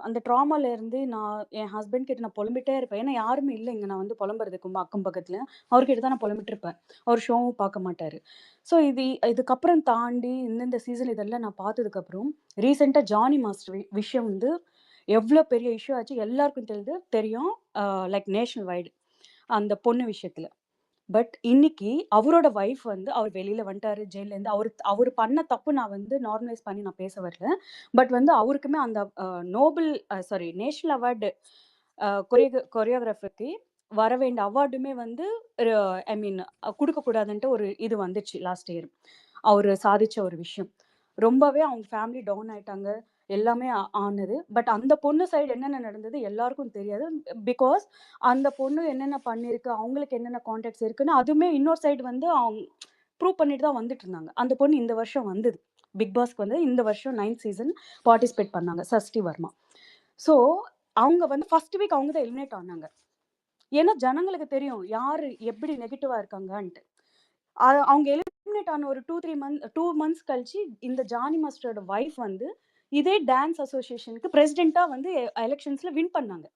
அந்த ட்ராமால இருந்து என் ஹஸ்பண்ட் கிட்ட நான் புலம்பிட்டே இருப்பேன். ஏன்னா யாருமே இல்ல இங்க நான் வந்து புலம்புறதுக்கு அக்கம் பக்கத்துல. அவர்கிட்ட தான் நான் புலம்பிட்டு இருப்பேன். அவர் ஷோவும் பார்க்க மாட்டாரு. ஸோ இதுக்கப்புறம் தாண்டி இந்தந்த சீசன் இதெல்லாம் நான் பார்த்ததுக்கப்புறம், ரீசென்ட்டா ஜானி மாஸ்டர் விஷயம் வந்து எவ்ளோ பெரிய இஷ்யூ ஆச்சு எல்லாருக்கும் தெரியும். லைக் நேஷனல் வைட் அந்த பொண்ணு விஷயத்துல. பட் இன்னைக்கு அவரோட வைஃப் வந்து அவர் வெளியில வந்துட்டாரு ஜெயில்லேருந்து. அவரு பண்ண தப்பு நான் வந்து நார்மலைஸ் பண்ணி நான் பேச வரல. பட் வந்து அவருக்குமே அந்த நோபல் நேஷனல் அவார்டு கொரியோகிராஃபருக்கு வர வேண்டிய அவார்டுமே வந்து ஐ மீன் குடுக்கக்கூடாதுன்ட்டு ஒரு இது வந்துச்சு லாஸ்ட் இயர். அவரு சாதிச்ச ஒரு விஷயம். ரொம்பவே அவங்க ஃபேமிலி டவுன் ஆயிட்டாங்க. எல்லாமே ஆனது. பட் அந்த பொண்ணு சைடு என்னென்ன நடந்தது எல்லாருக்கும் தெரியாது. பிகாஸ் அந்த பொண்ணு என்னென்ன பண்ணியிருக்கு, அவங்களுக்கு என்னென்ன கான்டாக்ட்ஸ் இருக்குன்னு அதுவுமே இன்னொரு சைடு வந்து ப்ரூவ் பண்ணிட்டு தான் வந்துட்டு இருந்தாங்க. அந்த பொண்ணு இந்த வருஷம் வந்தது. பிக் பாஸ்க்கு வந்து இந்த வருஷம் 9த் சீசன் பார்ட்டிசிபேட் பண்ணாங்க. சஷ்டி வர்மா. ஸோ அவங்க வந்து ஃபர்ஸ்ட் வீக் அவங்க தான் எலிமினேட் ஆனாங்க. ஏன்னா ஜனங்களுக்கு தெரியும் யாரு எப்படி நெகட்டிவா இருக்காங்கன்ட்டு. அவங்க எலிமினேட் ஆன ஒரு 2 மந்த்ஸ் கழிச்சு இந்த ஜானி மாஸ்டரோட வைஃப் வந்து இதே டான்ஸ் அசோசியேஷனுக்கு பிரசிடென்ட்டா வந்து எலெக்ஷன்ஸ்ல வின் பண்ணாங்க.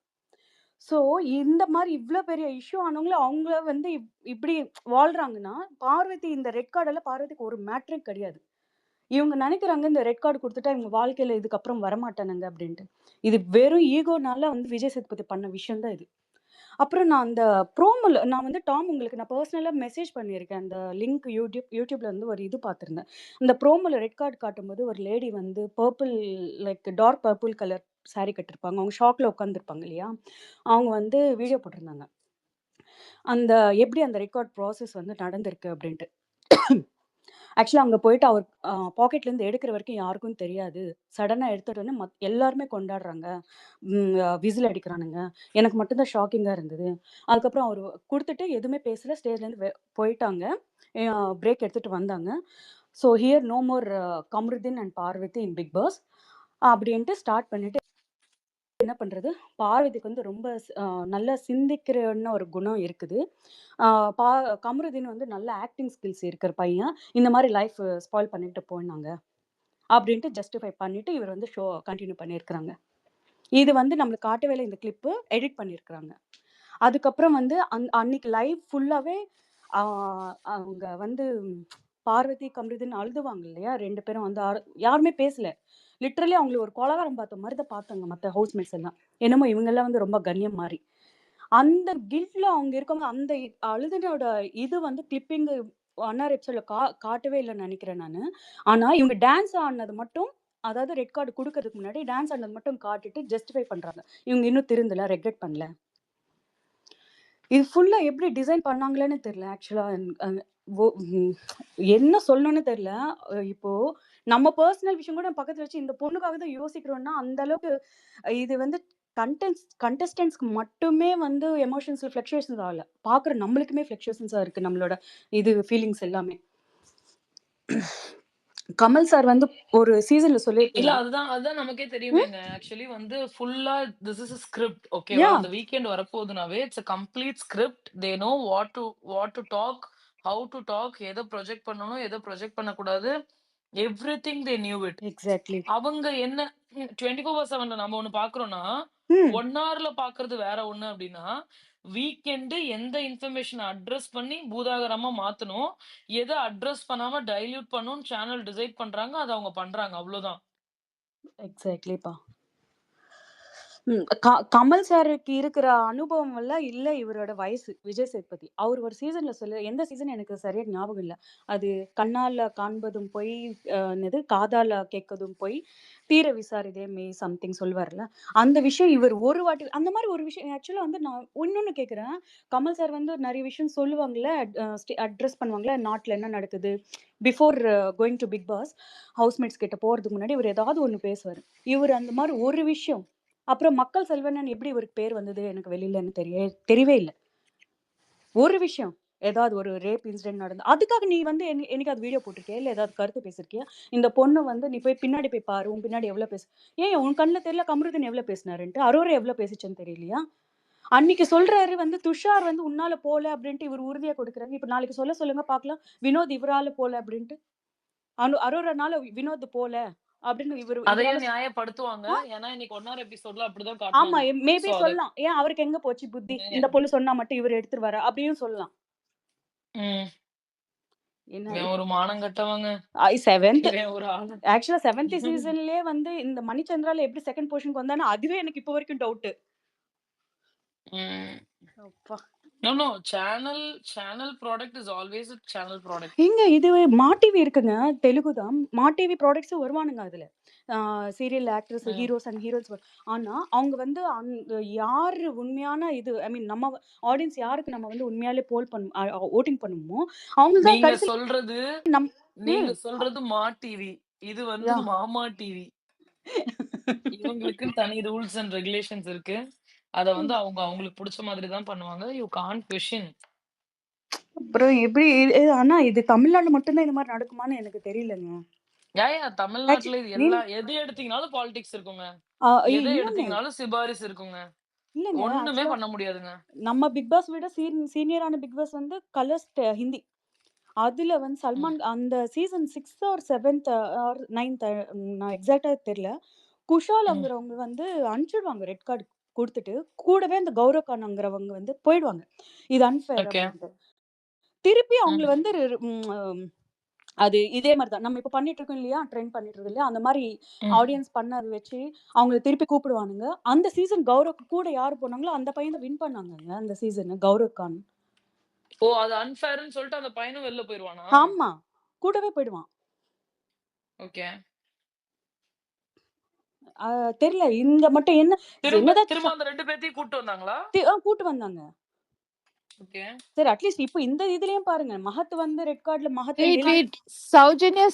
ஸோ இந்த மாரி இவ்ளோ பெரிய இஷ்யூ ஆனவங்கள அவங்க வந்து இப்படி வாழ்றாங்கன்னா, பார்வதி இந்த ரெட் கார்டெல்லாம் பார்வதிக்கு ஒரு மேட்டரே கிடையாது. இவங்க நெனைக்கிறாங்க இந்த ரெட் கார்டு குடுத்துட்டா இவங்க வாழ்க்கையில இதுக்கப்புறம் வரமாட்டானுங்க அப்படின்ட்டு. இது வெறும் ஈகோனால வந்து விஜய் சேதுபதி பண்ண விஷயம் தான் இது. அப்புறம் நான் வந்து உங்களுக்கு நான் பெர்சனலா மெசேஜ் பண்ணியிருக்கேன். அந்த லிங்க் யூடியூப்ல வந்து ஒரு இது பார்த்திருந்தேன். அந்த ப்ரோமோல ரெட் கார்ட் காட்டும்போது ஒரு லேடி வந்து purple like dark purple colour sari கட்டிருப்பாங்க. அவங்க ஷாக்ல உட்கார்ந்திருப்பாங்க இல்லையா? அவங்க வந்து வீடியோ போட்டிருந்தாங்க. எப்படி அந்த ரெட் கார்ட் ப்ராசஸ் வந்து நடந்திருக்கு அப்படின்ட்டு. ஆக்சுவலா அங்க போயிட்டு அவர் பாக்கெட்லேருந்து எடுக்கிற வரைக்கும் யாருக்கும் தெரியாது. சடனா எடுத்துட்டோனே எல்லாருமே கொண்டாடுறாங்க. விசில் அடிக்கிறானுங்க. எனக்கு மட்டும் தான் ஷாக்கிங்கா இருந்தது. அதுக்கப்புறம் அவரு குடுத்துட்டு எதுவுமே பேசல. ஸ்டேஜ்லேருந்து போயிட்டாங்க. பிரேக் எடுத்துட்டு வந்தாங்க. So here no more Kamrudin and Parvathy in Bigg Boss அப்படின்ட்டு ஸ்டார்ட் பண்ணிட்டு என்ன பண்றது? பார்வதிக்கு வந்து ரொம்ப நல்லா சிந்திக்கிறன்னு ஒரு குணம் இருக்குது. ஆ பா கமருதீன் வந்து நல்ல ஆக்டிங் ஸ்கில்ஸ் இருக்கிற பையன். இந்த மாரி லைஃப் ஸ்பாயில் பண்ணிட்டு போனாங்க. அப்படின்ட்டு ஜஸ்டிஃபை பண்ணிட்டு இவர் வந்து ஷோ கன்டின்யூ பண்ணியிருக்கிறாங்க. இது வந்து நம்மளுக்கு காட்டவே இல்ல இந்த கிளிப்பு. எடிட் பண்ணியிருக்கிறாங்க. அதுக்கப்புறம் வந்து அன்னைக்கு லைவ் ஃபுல்லாவே ஆ அவங்க வந்து பார்வதி, கமருதீன் அழுதுவாங்க இல்லையா? 2 பேரும் வந்து யாருமே பேசல. லிட்டரலி அவங்கள ஒரு கொலகாரன் பார்த்த மாரி தான் பார்த்தாங்க மத்த ஹவுஸ்மேட்ஸ் எல்லாம். என்னமோ இவங்கலாம் வந்து ரொம்ப கண்ணியம் மாரி. அந்த கில்ட்ல அவங்க இருக்கும்போது அந்த அழுதனோட இது வந்து கிளிப்பிங் அன்னார் எபிசோட்ல காட்டவே இல்லன்னு நெனைக்கிறேன் நானு. ஆனா இவங்க டான்ஸ் ஆடுனது மட்டும் அதாவது ரெட் கார்டு குடுக்கறதுக்கு முன்னாடி டான்ஸ் ஆடுனது மட்டும் காட்டிட்டு ஜஸ்டிஃபை பண்றாங்க. இவங்க இன்னும் திருந்தல, ரெக்ரெட் பண்ணல. இது ஃபுல்லா எப்படி டிசைன் பண்ணாங்களேன்னு தெரியல ஆக்சுவலா. என்ன சொல்லணும்னு தெரியல. இப்போ நம்ம பர்சனல் விஷயம் கூட பக்கத்துல வச்சு இந்த பொண்ணுக்காக தான் யோசிக்கிறோம்னா, அந்த அளவுக்கு இது வந்து கண்டஸ்டன்ட்ஸ்க்கு மட்டுமே வந்து எமோஷன்ஸ்ல ஃப்ளக்சுவேஷன்ஸ் ஆகல. பார்க்குற நம்மளுக்குமே ஃப்ளக்சுவேஷன்ஸா இருக்கு நம்மளோட ஃபீலிங்ஸ் எல்லாமே. கமல் சார் வந்து ஒரு சீசன்ல இல்ல சொல்லியிருக்காரு. அதுதான் நமக்கே தெரியுமேங்க. ஆக்சுவலி வந்து ஃபுல்லா திஸ் இஸ் a ஸ்கிரிப்ட். ஓகேவா? யா அந்த வீக்கெண்ட் வரப்போகுதுனாவே it's a complete script. They know what to talk, how to talk, எத ப்ரொஜெக்ட் பண்ணணும், எத ப்ரொஜெக்ட் பண்ணக்கூடாது. Everything they knew it. Exactly. அவங்க என்ன 24/7ல நம்ம ஒண்ணு பார்க்குறோம்னா, 1 ஹார்ல பார்க்கறது வேற ஒண்ணு அப்படின்னா, வீக்கெண்ட் எந்த இன்ஃபர்மேஷன் அட்ரஸ் பண்ணி பூதாகரமா மாத்தணும், எத அட்ரஸ் பண்ணாம டைல்யூட் பண்ணணும்னு சேனல் டிசைட் பண்றாங்க. அத அவங்க பண்றாங்க. அவ்வளோதான். எக்ஸாக்ட்லிப்பா. கமல் சாருக்கு இருக்கிற அனுபவம் எல்லாம் இல்ல இவரோட வயசு. விஜய் சேதுபதி. அவர் ஒரு சீசன்ல எந்த சீசன் எனக்கு சரியா ஞாபகம் இல்ல. அது கண்ணால காண்பதும் பொய், என்னது காதால கேட்கதும் பொய், தீர விசாரிதே மெய் சம்திங் சொல்வார்ல. அந்த விஷயம் இவர் ஒரு வாட்டி அந்த மாரி ஒரு விஷயம் ஆக்சுவலா வந்து நான் இன்னொன்னு கேட்கிறேன். கமல் சார் வந்து நெறைய விஷயம் சொல்லுவாங்கல்ல, அட்ரஸ் பண்ணுவாங்கல்ல, நாட்டுல என்ன நடக்குது, before going to Bigg Boss, housemates கிட்ட போறதுக்கு முன்னாடி இவர் ஏதாவது ஒண்ணு பேசுவாரு. இவர் அந்த மாரி ஒரு விஷயம். அப்புறம் மக்கள் செல்வண்ணன் எப்படி இவருக்கு பேர் வந்தது எனக்கு வெளியிலன்னு தெரியவே இல்ல. ஒரு விஷயம். ஏதாவது ஒரு ரேப் இன்சிடென்ட் நடந்து அதுக்காக நீ வந்து என்னைக்காவது வீடியோ போட்டிருக்கியா? இல்ல ஏதாவது கருத்து பேசியிருக்கியா? இந்த பொண்ணு வந்து நீ போய் பின்னாடி போய் பாரு. உன் பின்னாடி எவ்வளோ ஏன் உன் கண்ணுல தெரியல கமருதீன் எவ்வளோ பேசினாருன்ட்டு? அரோரா எவ்வளோ பேசிச்சுன்னு தெரியலையா? அன்னைக்கு சொல்றாரு வந்து துஷார் வந்து உன்னால போல அப்படின்ட்டு இவர் உறுதியா கொடுக்குறாரு. இப்ப நாளைக்கு சொல்லுங்க பார்க்கலாம். வினோத் இவரால போல அப்படின்ட்டு. அரோரானால வினோத் போல அப்படின்னு இவரால அதையும் நியாயப்படுத்துவாங்க. ஆ? ஏன்னா இன்னைக்கு 1 எபிசோட்ல அப்படிதான் ஆமா. காட்டுனாங்க. மேபி சோ அது சொல்லலாம். ஏன் அவருக்கு எங்க போச்சு புத்தி? இந்த பொண்ணு சொன்னா மட்டும் இவரு எடுத்துருவாரா? அப்படியும் சொல்லலாம். ம். என்ன இவன் ஒரு மானங்கெட்டவங்க. 7th இவன் ஒரு ஆளு. ஆக்சுவலா 7th சீசன்லயே வந்து இந்த மணிச்சந்திரால எப்படி செகண்ட் பொசிஷனுக்கு வந்தானோ அதுவே எனக்கு இப்போ வரைக்கும் டவுட். ம். அப்பா. No, no. Channel product is always a channel product. ஏங்க இது மா டிவி இருக்குங்க. தெலுங்கு தான். மா டிவி ப்ராடக்ட்ஸும் வருவானுங்க அதுல. சீரியல் ஆக்டர்ஸ், ம். ஹீரோஸ் அண்ட் ஹீரோயின்ஸ் ஆனா, அவங்க வந்து யாரு உண்மையான இது ஐ மீன் நம்ம ஆடியன்ஸ் யாருக்கு நம்ம வந்து உண்மையாலே வோட்டிங் பண்ணுமோ, அவங்க தான் நீங்க கடைசில சொல்றது நம் நீங்க ம். சொல்றது மா டிவி. இது வந்து யா. மாமா டிவி. இவங்களுக்குன்னு தனி ரூல்ஸ் அண்ட் ரெகுலேஷன்ஸ் இருக்கு. அத வந்து அவங்க அவங்களுக்கு புடிச்ச மாதிரி தான் பண்ணுவாங்க. You can't question. அப்புறம் எப்படி ஆனா இது தமிழ்நாட்டுல மட்டும் தான் இந்த மாரி நடக்குமான்னு எனக்கு தெரியலங்க. தமிழ்நாட்டுல இது நீ எது எடுத்தீங்கனாலும் பாலிடிக்ஸ் இருக்குங்க. ஆ எத இன்னொன்னு எடுத்தீங்கனாலும் சிபாரிசு இருக்குங்க. இல்லங்க. ஒண்ணுமே ஆக்சுவலா பண்ண முடியாதுங்க. நம்ம பிக் பாஸ் விட சீனியரான பிக் பாஸ் வந்து கலர்ஸ் ஹிந்தி. அதுல வந்து ம். சல்மான் அந்த season 6 R 7th R 9th நான் எக்ஸாக்ட்டா தெரியல. ம். குஷால்ங்கிறவங்க வந்து அனுப்பிச்சுடுவாங்க ரெட் கார்டு குடுத்துட்டு, கூடவே அந்த கௌரவ் கான்ங்கிறவங்க வந்து போயிடுவாங்க. இது அன்ஃபேர் ஓகே. அப்படின்ட்டு. திருப்பி அவங்கள ம். வந்து ம் அது இதே மாரி தான். நம்ம இப்ப பண்ணிட்டு இருக்கோம் இல்லையா? ட்ரெண்ட் பண்ணிட்டு இருக்கோம் இல்லையா? அந்த மாரி ம். ஆடியன்ஸ் பண்ணத வச்சு அவங்கள திருப்பி கூப்பிடுவானுங்க. அந்த சீசன் கௌரவ்க்கு கூட யாரு போனாங்களோ அந்த பையன் தான் வின் பண்ணாங்கங்க அந்த சீசன் கௌரவ் கான். ஓ! அது அன்ஃபேர்ன்னு சொல்லிட்டு அந்த பையனும் வெளில போயிருவானா? ஆமா. கூடவே போயிடுவான். ஓகே. அ தெரியல. இங்க மட்டும் திரும்ப என்னதான் திரும்ப அந்த 2 பேத்தையும் கூட்டு வந்தாங்களா? கூட்டு வந்தாங்க. ஓகே. சரி அட்லீஸ்ட் இப்ப இந்த இதுலயும் பாருங்க. மஹத் வந்து ரெட் கார்ட்ல Mahat and weight, health. Weight. Soujanya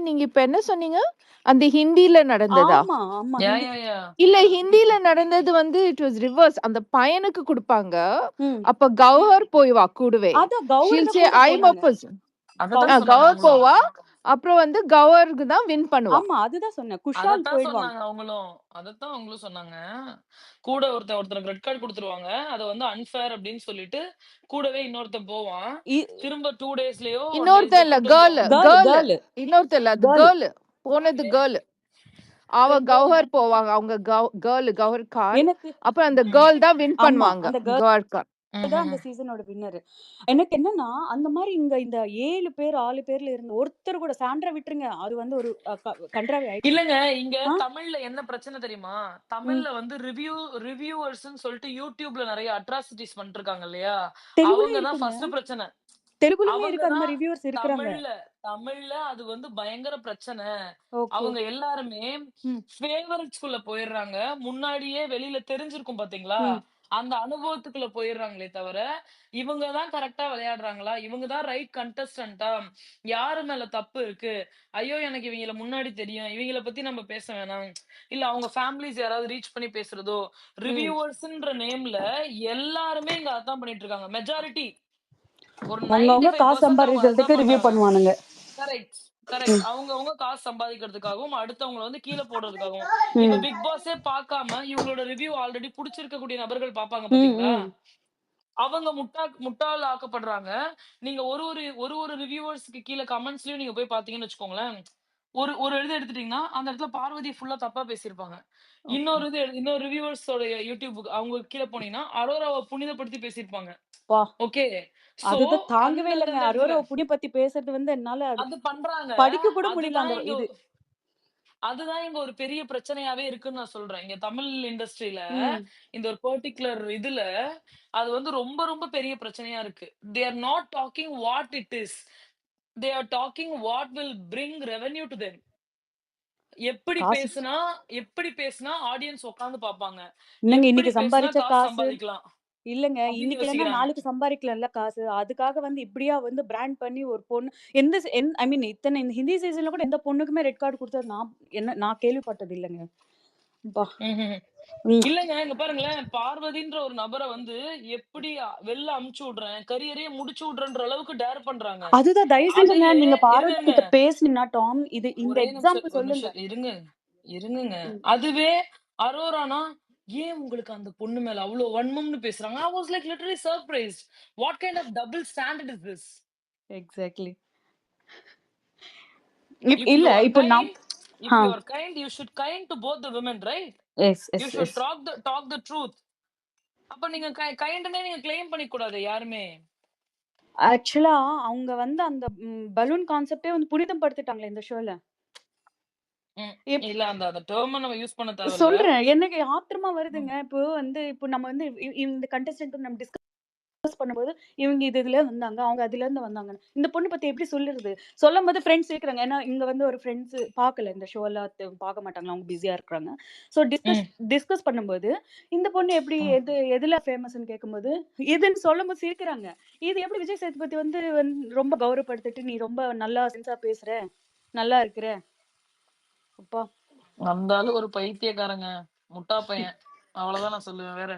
நீங்க இப்ப என்ன சொன்னீங்க? அந்த ஹிந்தில நடந்ததா? ஆமா, ஆமா. யா, ஹிந்தி. யா, யா. இல்ல ஹிந்தில நடந்தது வந்து இட் வாஸ் ரிவர்ஸ். அந்த பையனுக்கு குடுப்பாங்க. ம். அப்ப கௌஹர் போய்வா கூடவே. அதான் கௌர் ஷீல் தான் சே கூட ஐ எம் எ போனாங்க. பெர்சன். அதத்தான் சொன்னாங்க கௌஹர் அவங்களும். போவா. அப்புறம் வந்து கௌஹருக்கு தான் வின் பண்ணுவா. ஆமா, அதுதான் சொன்னேன். குஷால் அதத்தான் போயிடுவாங்க. சொன்னாங்க அவங்களும். அதத்தான் அவங்களும் சொன்னாங்க. கூட ஒருத்தனுக்கு ரெட் கார்ட் குடுத்துருவாங்க. அத வந்து அன்ஃபேர் அப்படின்னு சொல்லிட்டு, கூடவே இன்னொருத்தன் போவான். இ திரும்ப 2 டேஸ்லயோ 1 இன்னொருத்தன் டேஸ்லயோ இல்ல கூட்டு கேர்ள் வந்துருவாங்க. கேர்ள். இன்னொருத்தன் இல்ல அது கேர்ள். கேர்ள். போனது கேர்ள். அவ கௌஹர் போவாங்க. அவங்க கௌஹர் கான். எனக்கு அப்புறம் அந்த ம். கேர்ள் தான் வின் ஆமா. பண்ணுவாங்க. அந்த கேர்ள் கௌஹர் கான். தான் அந்த ம்ஹ்ஹ்ம். சீசனோட வின்னர். எனக்கு என்னன்னா, அந்த மாரி இந்த 7 பேர் 6 பேர்ல இருந்த ஒருத்தர் கூட சாண்ட்ரா விட்டுருங்க. அது வந்து ஒரு கண்ட்ராவி ஆயிடுச்சு. இல்லங்க. இங்க ஆ? தமிழ்ல என்ன பிரச்சனை தெரியுமா? ம். தமிழ்ல வந்து ரிவ்யூவர்ஸ்ன்னு சொல்லிட்டு YouTubeல நெறைய அட்ராசிட்டீஸ் பண்ணிட்டுருக்காங்க இல்லையா? அவங்க தெலுங்குலயும் தான் இருக்குங்க. ஃபர்ஸ்ட் பிரச்சனை. தெலுங்குலயுமே அவங்க இருக்கு அந்த தான் மாரி ரிவ்யூவர்ஸ் இருக்கிறாங்க. தமிழ்ல தமிழ்ல அது வந்து பயங்கர பிரச்சனை. ஓகே. அவங்க எல்லாருமே ம். ஃபேவரைட்ஸ்குள்ள போயிடுறாங்க. முன்னாடியே வெளியில தெரிஞ்சிருக்கும் பாத்தீங்களா? ம். அந்த அனுபவத்துக்குள்ள போயிடுறாங்களே தவிர, இவங்க தான் கரெக்ட்டா விளையாடுறாங்களா? இவங்க தான் ரைட் கண்டஸ்டன்ட்டா? யாரு மேல தப்பு இருக்கு? ஐயோ! எனக்கு இவங்கள முன்னாடி தெரியும். இவங்கள பத்தி நம்ம பேச வேணாம். இல்ல அவங்க ஃபேமிலிஸ் யாராவது ரீச் பண்ணி பேசுறதோ, ம். ரிவ்யூவர்ஸ்ன்ற நேம்ல எல்லாருமே இங்க அதான் பண்ணிட்டு இருக்காங்க. மெஜாரிட்டி ஒரு அவங்கவங்க காசு 95% அவங்க அதான் சம்பாதிக்கிறதுக்கு ரிவ்யூ பண்றாங்க. பண்ணுவானுங்க. Correct, correct. அவங்கவங்க காசு சம்பாதிக்கிறதுக்காகவும், அடுத்தவங்கள வந்து கீழ போடுறதுக்காகவும். இப்ப ம். பிக் பாஸே பார்க்காம இவங்களோட ரிவ்யூ ஆல்ரெடி புடிச்சிருக்கக்கூடிய நபர்கள் பார்ப்பாங்க ம். பார்த்தீங்களா? ம். அவங்க முட்டாள் ஆக்கப்படுறாங்க. நீங்க ஒரு ஒரு ரிவ்யூவர்ஸ்க்கு கீழ கமெண்ட்ஸ்லயும் நீங்க போய் பார்த்தீங்கன்னு வச்சுக்கோங்களேன். ஒரு இது எடுத்துட்டீங்கன்னா, அந்த இடத்துல பார்வதி ஃபுல்லா தப்பா பேசியிருப்பாங்க. ஓகே. இன்னொரு ரிவ்யூவர்ஸோட யூடியூப்க்கு அவங்க கீழ போனீங்கன்னா, அரோராவ புனிதப்படுத்தி பேசியிருப்பாங்க. அப்பா! ஓகே. சோ, அதுதான் தாங்கவே அந்த இல்லங்க. அந்த இடத்துல அரோராவ புடி பத்தி பேசுறது வந்து என்னால அது அது பண்றாங்க. படிக்க கூட முடியல அதுதான் அந்த இங்க இது. அதுதான் இங்க ஒரு பெரிய பிரச்சனையாவே இருக்குன்னு நான் சொல்றேன். இங்க தமிழ் இண்டஸ்ட்ரியில ம். இந்த ஒரு பர்ட்டிகுலர் இதுல அது வந்து ரொம்ப ரொம்ப பெரிய பிரச்சனையா இருக்கு. They are not talking what it is. They are talking what will bring revenue to them. எப்படி காசு பேசுனா எப்படி பேசுனா ஆடியன்ஸ் உட்கார்ந்து பார்ப்பாங்க. என்னங்க எப்படி இன்னைக்கு பேசுனா சம்பாரிச்ச காசு காசு சம்பாதிக்கலாம் இல்லங்க. அப்படின்னு இன்னைக்கு இல்லன்னா யோசிக்கிறாங்க. நாளைக்கு சம்பாரிக்கலாம்ல காசு. அதுக்காக வந்து இப்படியா வந்து பிராண்ட் பண்ணி ஒரு பொண்ணு எந்த சி என் ஐ மீன் இத்தன இந்த ஹிந்தி சீசன்ல கூட எந்த பொண்ணுக்குமே ரெட் கார்ட் குடுத்தது நான் கேள்விப்பட்டது இல்லங்க. அப்பா! ம்ஹ்ம். ம். இல்லங்க. இங்க பாருங்களேன். பார்வதின்ற ஒரு நபர வந்து எப்படி வெளில அனுப்பிச்சு விடுறேன், கரியரயே முடிச்சு விடுறேன்ற அளவுக்கு டேர் பண்றாங்க. அதுதான் தயவு செஞ்சுங்க அதையே நீங்க இருங்க, பார்வதி இருங்க. கிட்ட பேசுனீங்கன்னா டாம், இது இந்த ஒரே நிமிஷம், எக்ஸாம்பிள் ஒரு சொல்லுங்க. நிமிஷம் இருங்க. இருங்கங்க. ம். அதுவே அரோரானா, ஏன் உங்களுக்கு அந்த பொண்ணு மேல அவ்ளோ வன்மம்னு பேசுறாங்க. I was like literally surprised. What kind of double standard is this? Exactly. If இல்ல you are இப்போ நான் kind, if ஆ. you are kind, you should kind to both the women, right? Yes, You yes, should yes. talk the truth. அப்ப நீங்க கைண்ட்னே நீங்க claim பண்ணிக்க கூடாது யாருமே. ஆக்சுவலா அவங்க வந்து அந்த பலூன் கான்செப்ட்டே வந்து புனிதம் படுத்திட்டாங்களே இந்த ஷோல. ம். எப் இல்ல அந்த அந்த டெர்ம நம்ம யூஸ் பண்ண தேவையில்ல. சொல்றேன். எனக்கு ஆத்திரமா ம். வருதுங்க. இப்போ நம்ம வந்து இந்த கண்டஸ்டன்ட் நம்ம டிஸ்கஸ் பண்ணும்போது, இவங்க இதுல வந்தாங்க. அவங்க அதுலருந்து வந்தாங்கன்னு. இந்த பொண்ணு பத்தி எப்படி சொல்லுறது? சொல்லும்போது ஃப்ரெண்ட்ஸ் கேட்குறாங்க. ஏன்னா இங்க வந்து ஒரு ஃப்ரெண்ட்ஸ் பார்க்கல. இந்த ஷோலாம் பார்க்க மாட்டாங்களா. அவங்க பிஸியா இருக்கிறாங்க. ஸோ ம். டிஸ்கஸ் பண்ணும்போது, இந்த பொண்ணு எப்படி ம். எதுல ஃபேமஸ்ன்னு கேட்கும்போது, இதுன்னு சொல்லும்போது சிரிக்கிறாங்க. இது எப்படி விஜய் சேதுபதி வந்து ரொம்ப கௌரவப்படுத்திட்டு, நீ ரொம்ப நல்லா சென்ஸா பேசுற, நல்லா இருக்கிற. அப்பா! அந்த ஆளு ஒரு பைத்தியக்காரங்க. முட்டா பையன். அவ்வளவுதான் நான் சொல்லுவேன். வேற.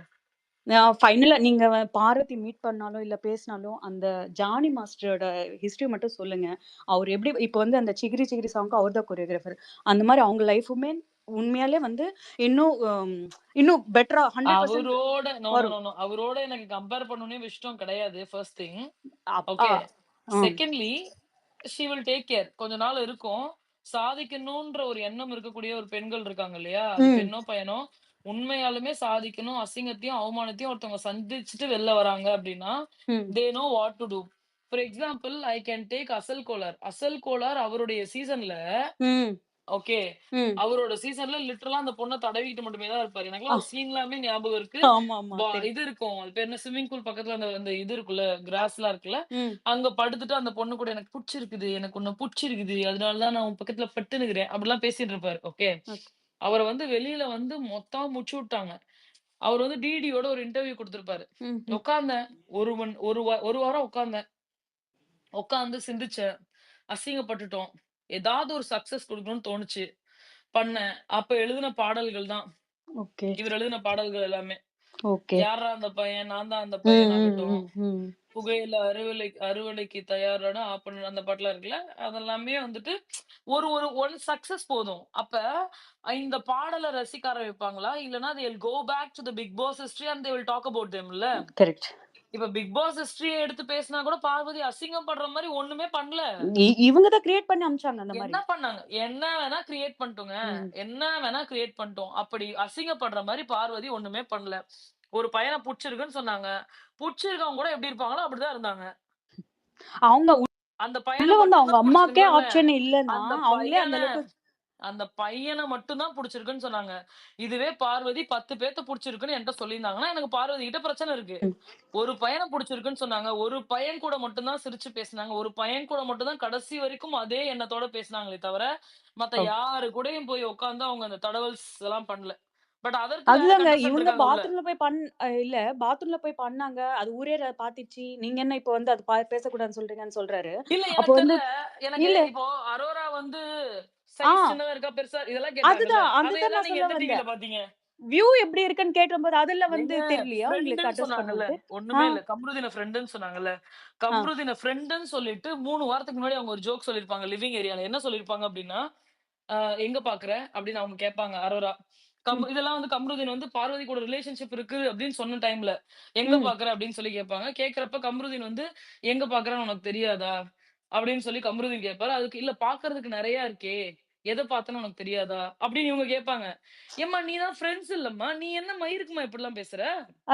ஃபைனலா நீங்க பார்வதி மீட் பண்ணாலும், இல்ல பேசினாலும், அந்த ஜானி மாஸ்டரோட ஹிஸ்டரி மட்டும் சொல்லுங்க. அவர் எப்படி இப்போ வந்து அந்த சிகிரி சிகிரி சாங்க்கு அவர் தான் கொரியோகிராஃபர். அந்த மாரி அவங்க லைஃபுமே உண்மையாலே வந்து இன்னும் இன்னும் பெட்டரா 100% அவரோட நோ நோ வரும். No no. அவரோட எனக்கு கம்பேர் பண்ணணும்னே இஷ்டம் கிடையாது. First thing. Ah. Okay. Hmm. Secondly she will take care. கொஞ்ச நாள் இருக்கும். சாதிக்கணுன்ற ஒரு எண்ணம் இருக்கக்கூடிய ஒரு பெண்கள் இருக்காங்க இல்லையா? அது ம். பெண்ணோ, பையனோ உண்மையாலுமே சாதிக்கணும், அசிங்கத்தையும், அவமானத்தையும் ஒருத்தவங்க சந்திச்சுட்டு வெளில வராங்க அப்படின்னா, ம். They know what to do. For example I can take Asal Kolaar. அசல் கோலார் அவருடைய சீசன்ல ம். ஓகே. ம். அவரோட சீசன்ல லிட்டரலா அந்த பொண்ண தடவிக்கிட்டு மட்டுமே தான் இருப்பாரு. எனக்கெல்லாம் ஆ. ஒரு சீன் எல்லாமே ஞாபகம் இருக்கு. ஆமாமா. தெரியும். இது இருக்கும். அது பேர் என்ன ஸ்விம்மிங் பூல் பக்கத்துல அந்த அந்த இது இருக்குல்ல, கிராஸ்லாம் இருக்குல்ல. ம். அங்க படுத்துட்டு அந்த பொண்ணு கூட எனக்கு புடிச்சிருக்குது. எனக்கு உன்ன புடிச்சிருக்குது. அதனால தான் நான் உன் பக்கத்துல பட்டுன்னுக்கிறேன். அப்படிலாம் பேசிட்டு இருப்பாரு. ஓகே. ஓகே. அவர வந்து வெளியில வந்து மொத்தமா முச்சு விட்டாங்க. அவர் வந்து டிடியோட ஒரு இன்டர்வியூ குடுத்திருப்பாரு. ம். ம். உட்கார்ந்தேன். ஒரு வாரம் உட்கார்ந்தேன். உட்கார்ந்து சிந்திச்சேன். அசிங்கப்பட்டுட்டோம். ஏதாவது ஒரு சக்சஸ் குடுக்கணும்னு தோணுச்சு. பண்ணேன். அப்ப எழுதின பாடல்கள் தான். ஓகே. இவர் எழுதின பாடல்கள் எல்லாமே. ஓகே. யார்ரா அந்த பையன்? நான் தான் அந்த ம். ம். பையனாகட்டும். ம். ம். புகையில அறுவடைக்கு தயாரான ஆப்பன் அந்த பாட்டுலாம் இருக்குல்ல. அதெல்லாமே வந்துட்டு ஒரு ஒரு ஒன் சக்சஸ் போதும். அப்ப இந்த பாடல ரசிக்க ஆரம்பிப்பாங்களா? இல்லன்னா they will go back to the Bigg Boss history and they will talk about தெம்ல. கரெக்ட். இப்ப பிக் பாஸ் ஹிஸ்டரிய எடுத்து பேசினா கூட பார்வதி அசிங்கப்படுற மாரி ஒண்ணுமே பண்ணல. இவங்க தான் கிரியேட் பண்ணி அனுப்பிச்சாங்க அந்த என்ன மாரி. பண்ணாங்க? என்ன வேணா கிரியேட் பண்ணட்டுங்க. ம். என்ன வேணா கிரியேட் பண்ணட்டும். அப்படி அசிங்கப்படுற மாரி பார்வதி ஒண்ணுமே பண்ணல. ஒரு பையன புடிச்சிருக்குன்னு சொன்னாங்க. புடிச்சிருக்கவங்க கூட எப்படி இருப்பாங்களோ அப்படிதான் இருந்தாங்க. அவங்க அந்த உள்ள பையன வந்து மட்டும் அவங்க தான் அம்மாக்கே புடிச்சிருக்குன்னு ஆப்ஷன் இல்லன்னா, அந்த அவங்களே அந்த பையன அளவுக்கு அந்த பையன மட்டும் தான் புடிச்சிருக்குன்னு சொன்னாங்க. இதுவே பார்வதி 10 பேத்த புடிச்சிருக்குன்னு என்ட்ட சொல்லியிருந்தாங்கன்னா, எனக்கு பார்வதி கிட்ட பிரச்சனை இருக்கு. ஒரு பையன புடிச்சிருக்குன்னு சொன்னாங்க. ஒரு பையன் கூட மட்டும் தான் சிரிச்சு பேசுனாங்க. ஒரு பையன் கூட மட்டும் தான் கடைசி வரைக்கும் அதே எண்ணத்தோட பேசுனாங்களே தவிர, மத்த யாரு கூடயும் போய் உட்கார்ந்து அவங்க அந்த தடவல்ஸ் எல்லாம் பண்ணல. பட் அதற்கு வேற அதுதாங்க கண்டஸ்டன்ட் இவங்க இருக்காங்க உள்ள. பாத்ரூம்ல போய் இல்ல பாத்ரூம்ல போய் பண்ணாங்க. அது ஊரே பாத்துச்சு. நீங்க என்ன இப்ப வந்து அது பேசக்கூடாதுன்னு சொல்றீங்கன்னு சொல்றாரு. இல்ல அப்போ எனக்கு வந்து தெரியல. எனக்கு இல்ல இப்போ அரோரா வந்து ஆ சைஸ் சின்னதா இருக்கா, பெருசா இதெல்லாம் கேட்டாங்கல்ல. அதுதான் அதையெல்லாம் நான் நீங்க சொல்ல எந்த வந்தேன். டிவில பாத்தீங்க? வியூ எப்படி இருக்குன்னு கேட்டபோது அதுல வந்து ஏங்க தெரியலையா உங்களுக்கு ஃப்ரெண்டுன்னு அட்ரஸ் சொன்னாங்கல்ல. பண்ணும்போது? ஆ, ஒண்ணுமே இல்ல. கம்ருதீன ஃப்ரெண்டுன்னு சொன்னாங்கல்ல. ஆ, கம்ருதீன ஃப்ரெண்டுன்னு சொல்லிட்டு 3 வாரத்துக்கு முன்னாடி அவங்க ஒரு ஜோக் சொல்லியிருப்பாங்க லிவிங் ஏரியால. என்ன சொல்லியிருப்பாங்க அப்டின்னா, எங்க பாக்குற? அப்டின்னு அவங்க கேட்பாங்க அரோரா. ம், இதெல்லாம் வந்து கம்ருதீன் வந்து பார்வதி கூட ரிலேஷன்ஷிப் இருக்கு அப்டின்னு சொன்ன டைம்ல, எங்க ம். பாக்குற? அப்டின்னு சொல்லி கேட்பாங்க. கேட்கிறப்ப கம்ருதீன் வந்து, எங்க பாக்குறேன்னு உனக்கு தெரியாதா? அப்டின்னு சொல்லி கம்ருதீன் கேட்பாரு. அதுக்கு இல்ல பாக்குறதுக்கு நெறைய இருக்கே. எத பார்த்தேன்னு உனக்கு தெரியாதா? அப்படின்னு இவங்க கேட்பாங்க. ஏம்மா நீ தான் ஃப்ரெண்ட்ஸ் இல்லம்மா. நீ என்னம்மா இருக்குமா இப்படிலாம் பேசுற?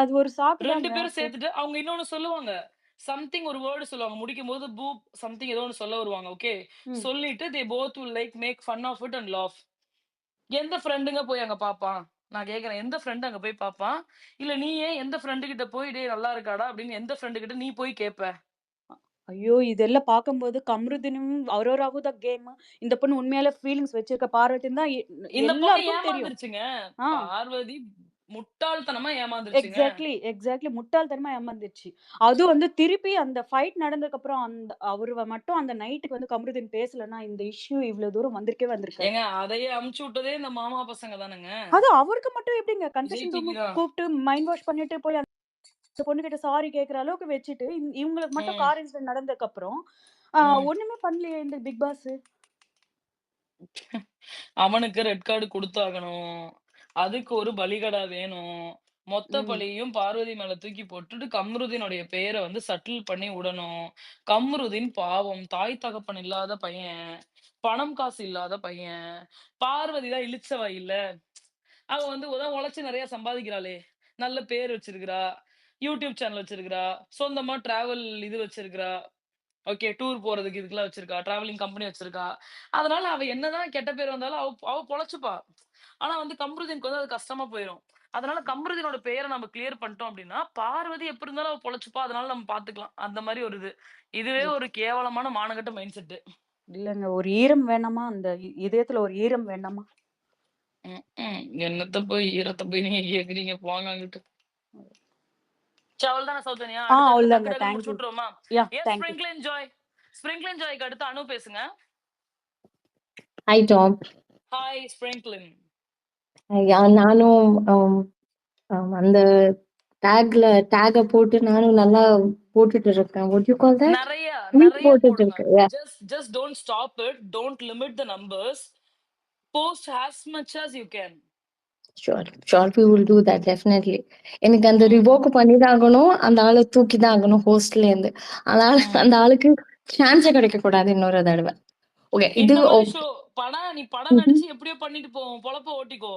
அது ஒரு சாக்கு 2 தாங்க. பேரும் சேர்த்துட்டு அவங்க இன்னொன்னு சொல்லுவாங்க. சம்திங் ஒரு வேர்ட் சொல்லுவாங்க. முடிக்கும்போது பூப் சம்திங் ஏதோ ஒண்ணு சொல்ல வருவாங்க. ஓகே. ம். சொல்லிட்டு they both will like make fun of it and laugh. எந்த ஃப்ரெண்டுங்க போய் அங்க பார்ப்பான்? நான் கேட்கிறேன். எந்த ஃப்ரெண்ட் அங்க போய் பார்ப்பான்? இல்ல நீ ஏன் எந்த ஃப்ரெண்ட் கிட்ட போய் டேய் நல்லா இருக்காடா அப்படின்னு எந்த ஃப்ரெண்ட் கிட்ட நீ போய் கேட்ப? ஐயோ! இதெல்லாம் பார்க்கும்போது கம்ருதீனும், அரோராவும் தான் கேமு. இந்த பொண்ணு உண்மையாலே ஃபீலிங்ஸ் வச்சிருக்க பார்வதின்னு தான் இந்த பொண்ணு எல்லாருக்கும் தெரியும். ஏமாந்துருச்சுங்க. ஆ. பார்வதி முட்டாள்தனமா ஏமாந்துருச்சுங்க. எக்ஸாக்ட்லி. முட்டாள்தனமா ஏமாந்துருச்சு. அதுவும் வந்து திருப்பி அந்த ஃபைட் நடந்ததுக்கப்புறம் அவரு மட்டும் அந்த நைட்டுக்கு வந்து கம்ருதீன் பேசலன்னா, இந்த இஷ்யூ இவ்ளோ தூரம் வந்திருக்கவே வந்திருக்காது. ஏங்க அதையே அமுச்சு விட்டதே இந்த மாமா பசங்க தானங்க. அது அவருக்கு மட்டும் எப்படிங்க விஜய் கன்ஃபெஷன் ரூம் டிவி தான். கூப்பிட்டு மைண்ட் வாஷ் பண்ணிட்டு போய் அந்த பொண்ணுகிட்ட சாரி கேட்கிற அளவுக்கு வச்சுட்டு, இவங்களுக்கு மட்டும் கார் இன்சிடென்ட் நடந்ததுக்கப்புறம், ஒண்ணுமே பண்ணலையே இந்த பிக் பாஸ். அவனுக்கு ரெட் கார்டு குடுத்தாகணும். அதுக்கு ஒரு பலிகடா வேணும். மொத்த ம். பழியையும் பார்வதி மேல தூக்கி போட்டுட்டு கம்ருதீனுடைய பேர வந்து செட்டில் பண்ணி விடணும். கம்ருதீன் பாவம். தாய் தகப்பன் இல்லாத பையன். பணம் காசு இல்லாத பையன். பார்வதி தான் இளிச்சவ இல்ல. அவ வந்து உழைச்சு நெறைய சம்பாதிக்கிறாளே! நல்ல பேர் வச்சிருக்கிறா. YouTube channel வச்சிருக்கிறா. சொந்தமா டிராவல் இது வச்சிருக்கிறா. ஓகே. டூர் போறதுக்கு இதுக்கெல்லாம் வச்சிருக்கா. டிராவலிங் கம்பெனி வச்சிருக்கா. அதனால அவ என்னதான் கெட்ட பேர் வந்தாலும் அவ அவ பொழச்சுப்பா. ஆனா வந்து கம்ருதீனுக்கு வந்து அது கஷ்டமா போயிரும். அதனால கம்ருதீனோட பெயர நம்ம கிளியர் பண்ணிட்டோம் அப்டின்னா, பார்வதி எப்படி இருந்தாலும் அவ பொழச்சுப்பா. அதனால நம்ம பார்த்துக்கலாம். அந்த மாரி ஒரு இது. இதுவே ஒரு கேவலமான மானங்கெட்ட மைண்ட் செட். இல்லங்க. ஒரு ஈரம் வேணாமா? அந்த இதயத்துல ஒரு ஈரம் வேண்டாமா? என்னத்த போய் ஈரத்த போய் நீங்க கேட்கிறீங்க. போங்க அங்கிட்டு. சரி அவ்வளவுதானே சௌதன்யா? அடுத்து டக்கு அவ்வளதாங்க. டக்குன்னு தேங்க் முடிச்சு யூ. விட்டுருவோமா? Yes thank you. Sprinklin Joy. Sprinklin ஜாய்க்கு அடுத்து அனு பேசுங்க. Hi Tom. ஹாய் ஸ்ப்ரிங்க்லின். நானும் அந்த டேக போட்டு நானும் நல்லா போட்டுட்டு இருக்கேன். What do you call that? நெறைய Tweet நெறைய போட்டுட்டு போடுங்க. இருக்கேன். Yeah, just don't stop it. Don't limit the numbers. Post as much as you can. sure. We will do that definitely. எனக்கு அந்த ம். ரிவோக் பண்ணிதான் ஆகணும். அந்த ஆளை தூக்கி தான் ஆகணும் ஹோஸ்ட்ல இருந்து. அதனால ம். அந்த ஆளுக்கு சான்ஸே கிடைக்க கூடாது இன்னொரு தடவை. ஓகே இது இந்த மாதிரி okay. ஷோ நீ படம் நடிச்சு எப்படியோ பண்ணிட்டு போவோம். பொழப்ப ஓட்டிக்கோ.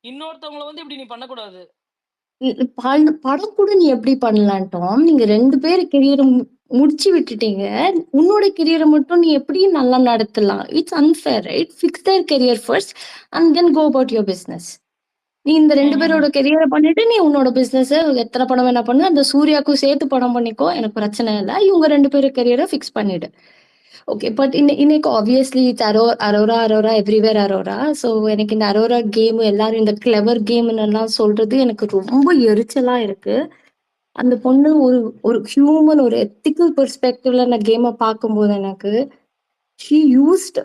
இன்னொருத்தவங்கள வந்து இப்படி நீ பண்ணக்கூடாது. படம் கூட நீ எப்படி பண்ணலாம் டாம்? நீங்க 2 பேர் கெரியரை முடிச்சு விட்டுட்டீங்க. உன்னோட கெரியரை மட்டும் நீ எப்படி நல்லா நடத்தலாம்? It's unfair right? Fix their career first and then go about your business. நீ இந்த 2 பேரோட கெரியரை பண்ணிட்டு நீ உன்னோட பிசினஸ் எத்தனை படம் வேணா பண்ணு. அந்த சூர்யாவுக்கும் சேர்த்து படம் பண்ணிக்கோ, எனக்கு பிரச்சனை இல்லை. இவங்க 2 பேரும் கெரியரை ஃபிக்ஸ் பண்ணிடு. ஓகே பட் இன்னைக்கு obviously it's Arora everywhere Arora. So எனக்கு இந்த அரோரா கேம் எல்லாரும் இந்த கிளவர் கேம்னு எல்லாம் சொல்றது எனக்கு ரொம்ப எரிச்சலா இருக்கு. அந்த பொண்ணு ஒரு ஒரு ஹியூமன் ஒரு எத்திக்கல் பெர்ஸ்பெக்டிவ்ல அந்த கேமை பார்க்கும்போது எனக்கு ஷீ யூஸ்ட்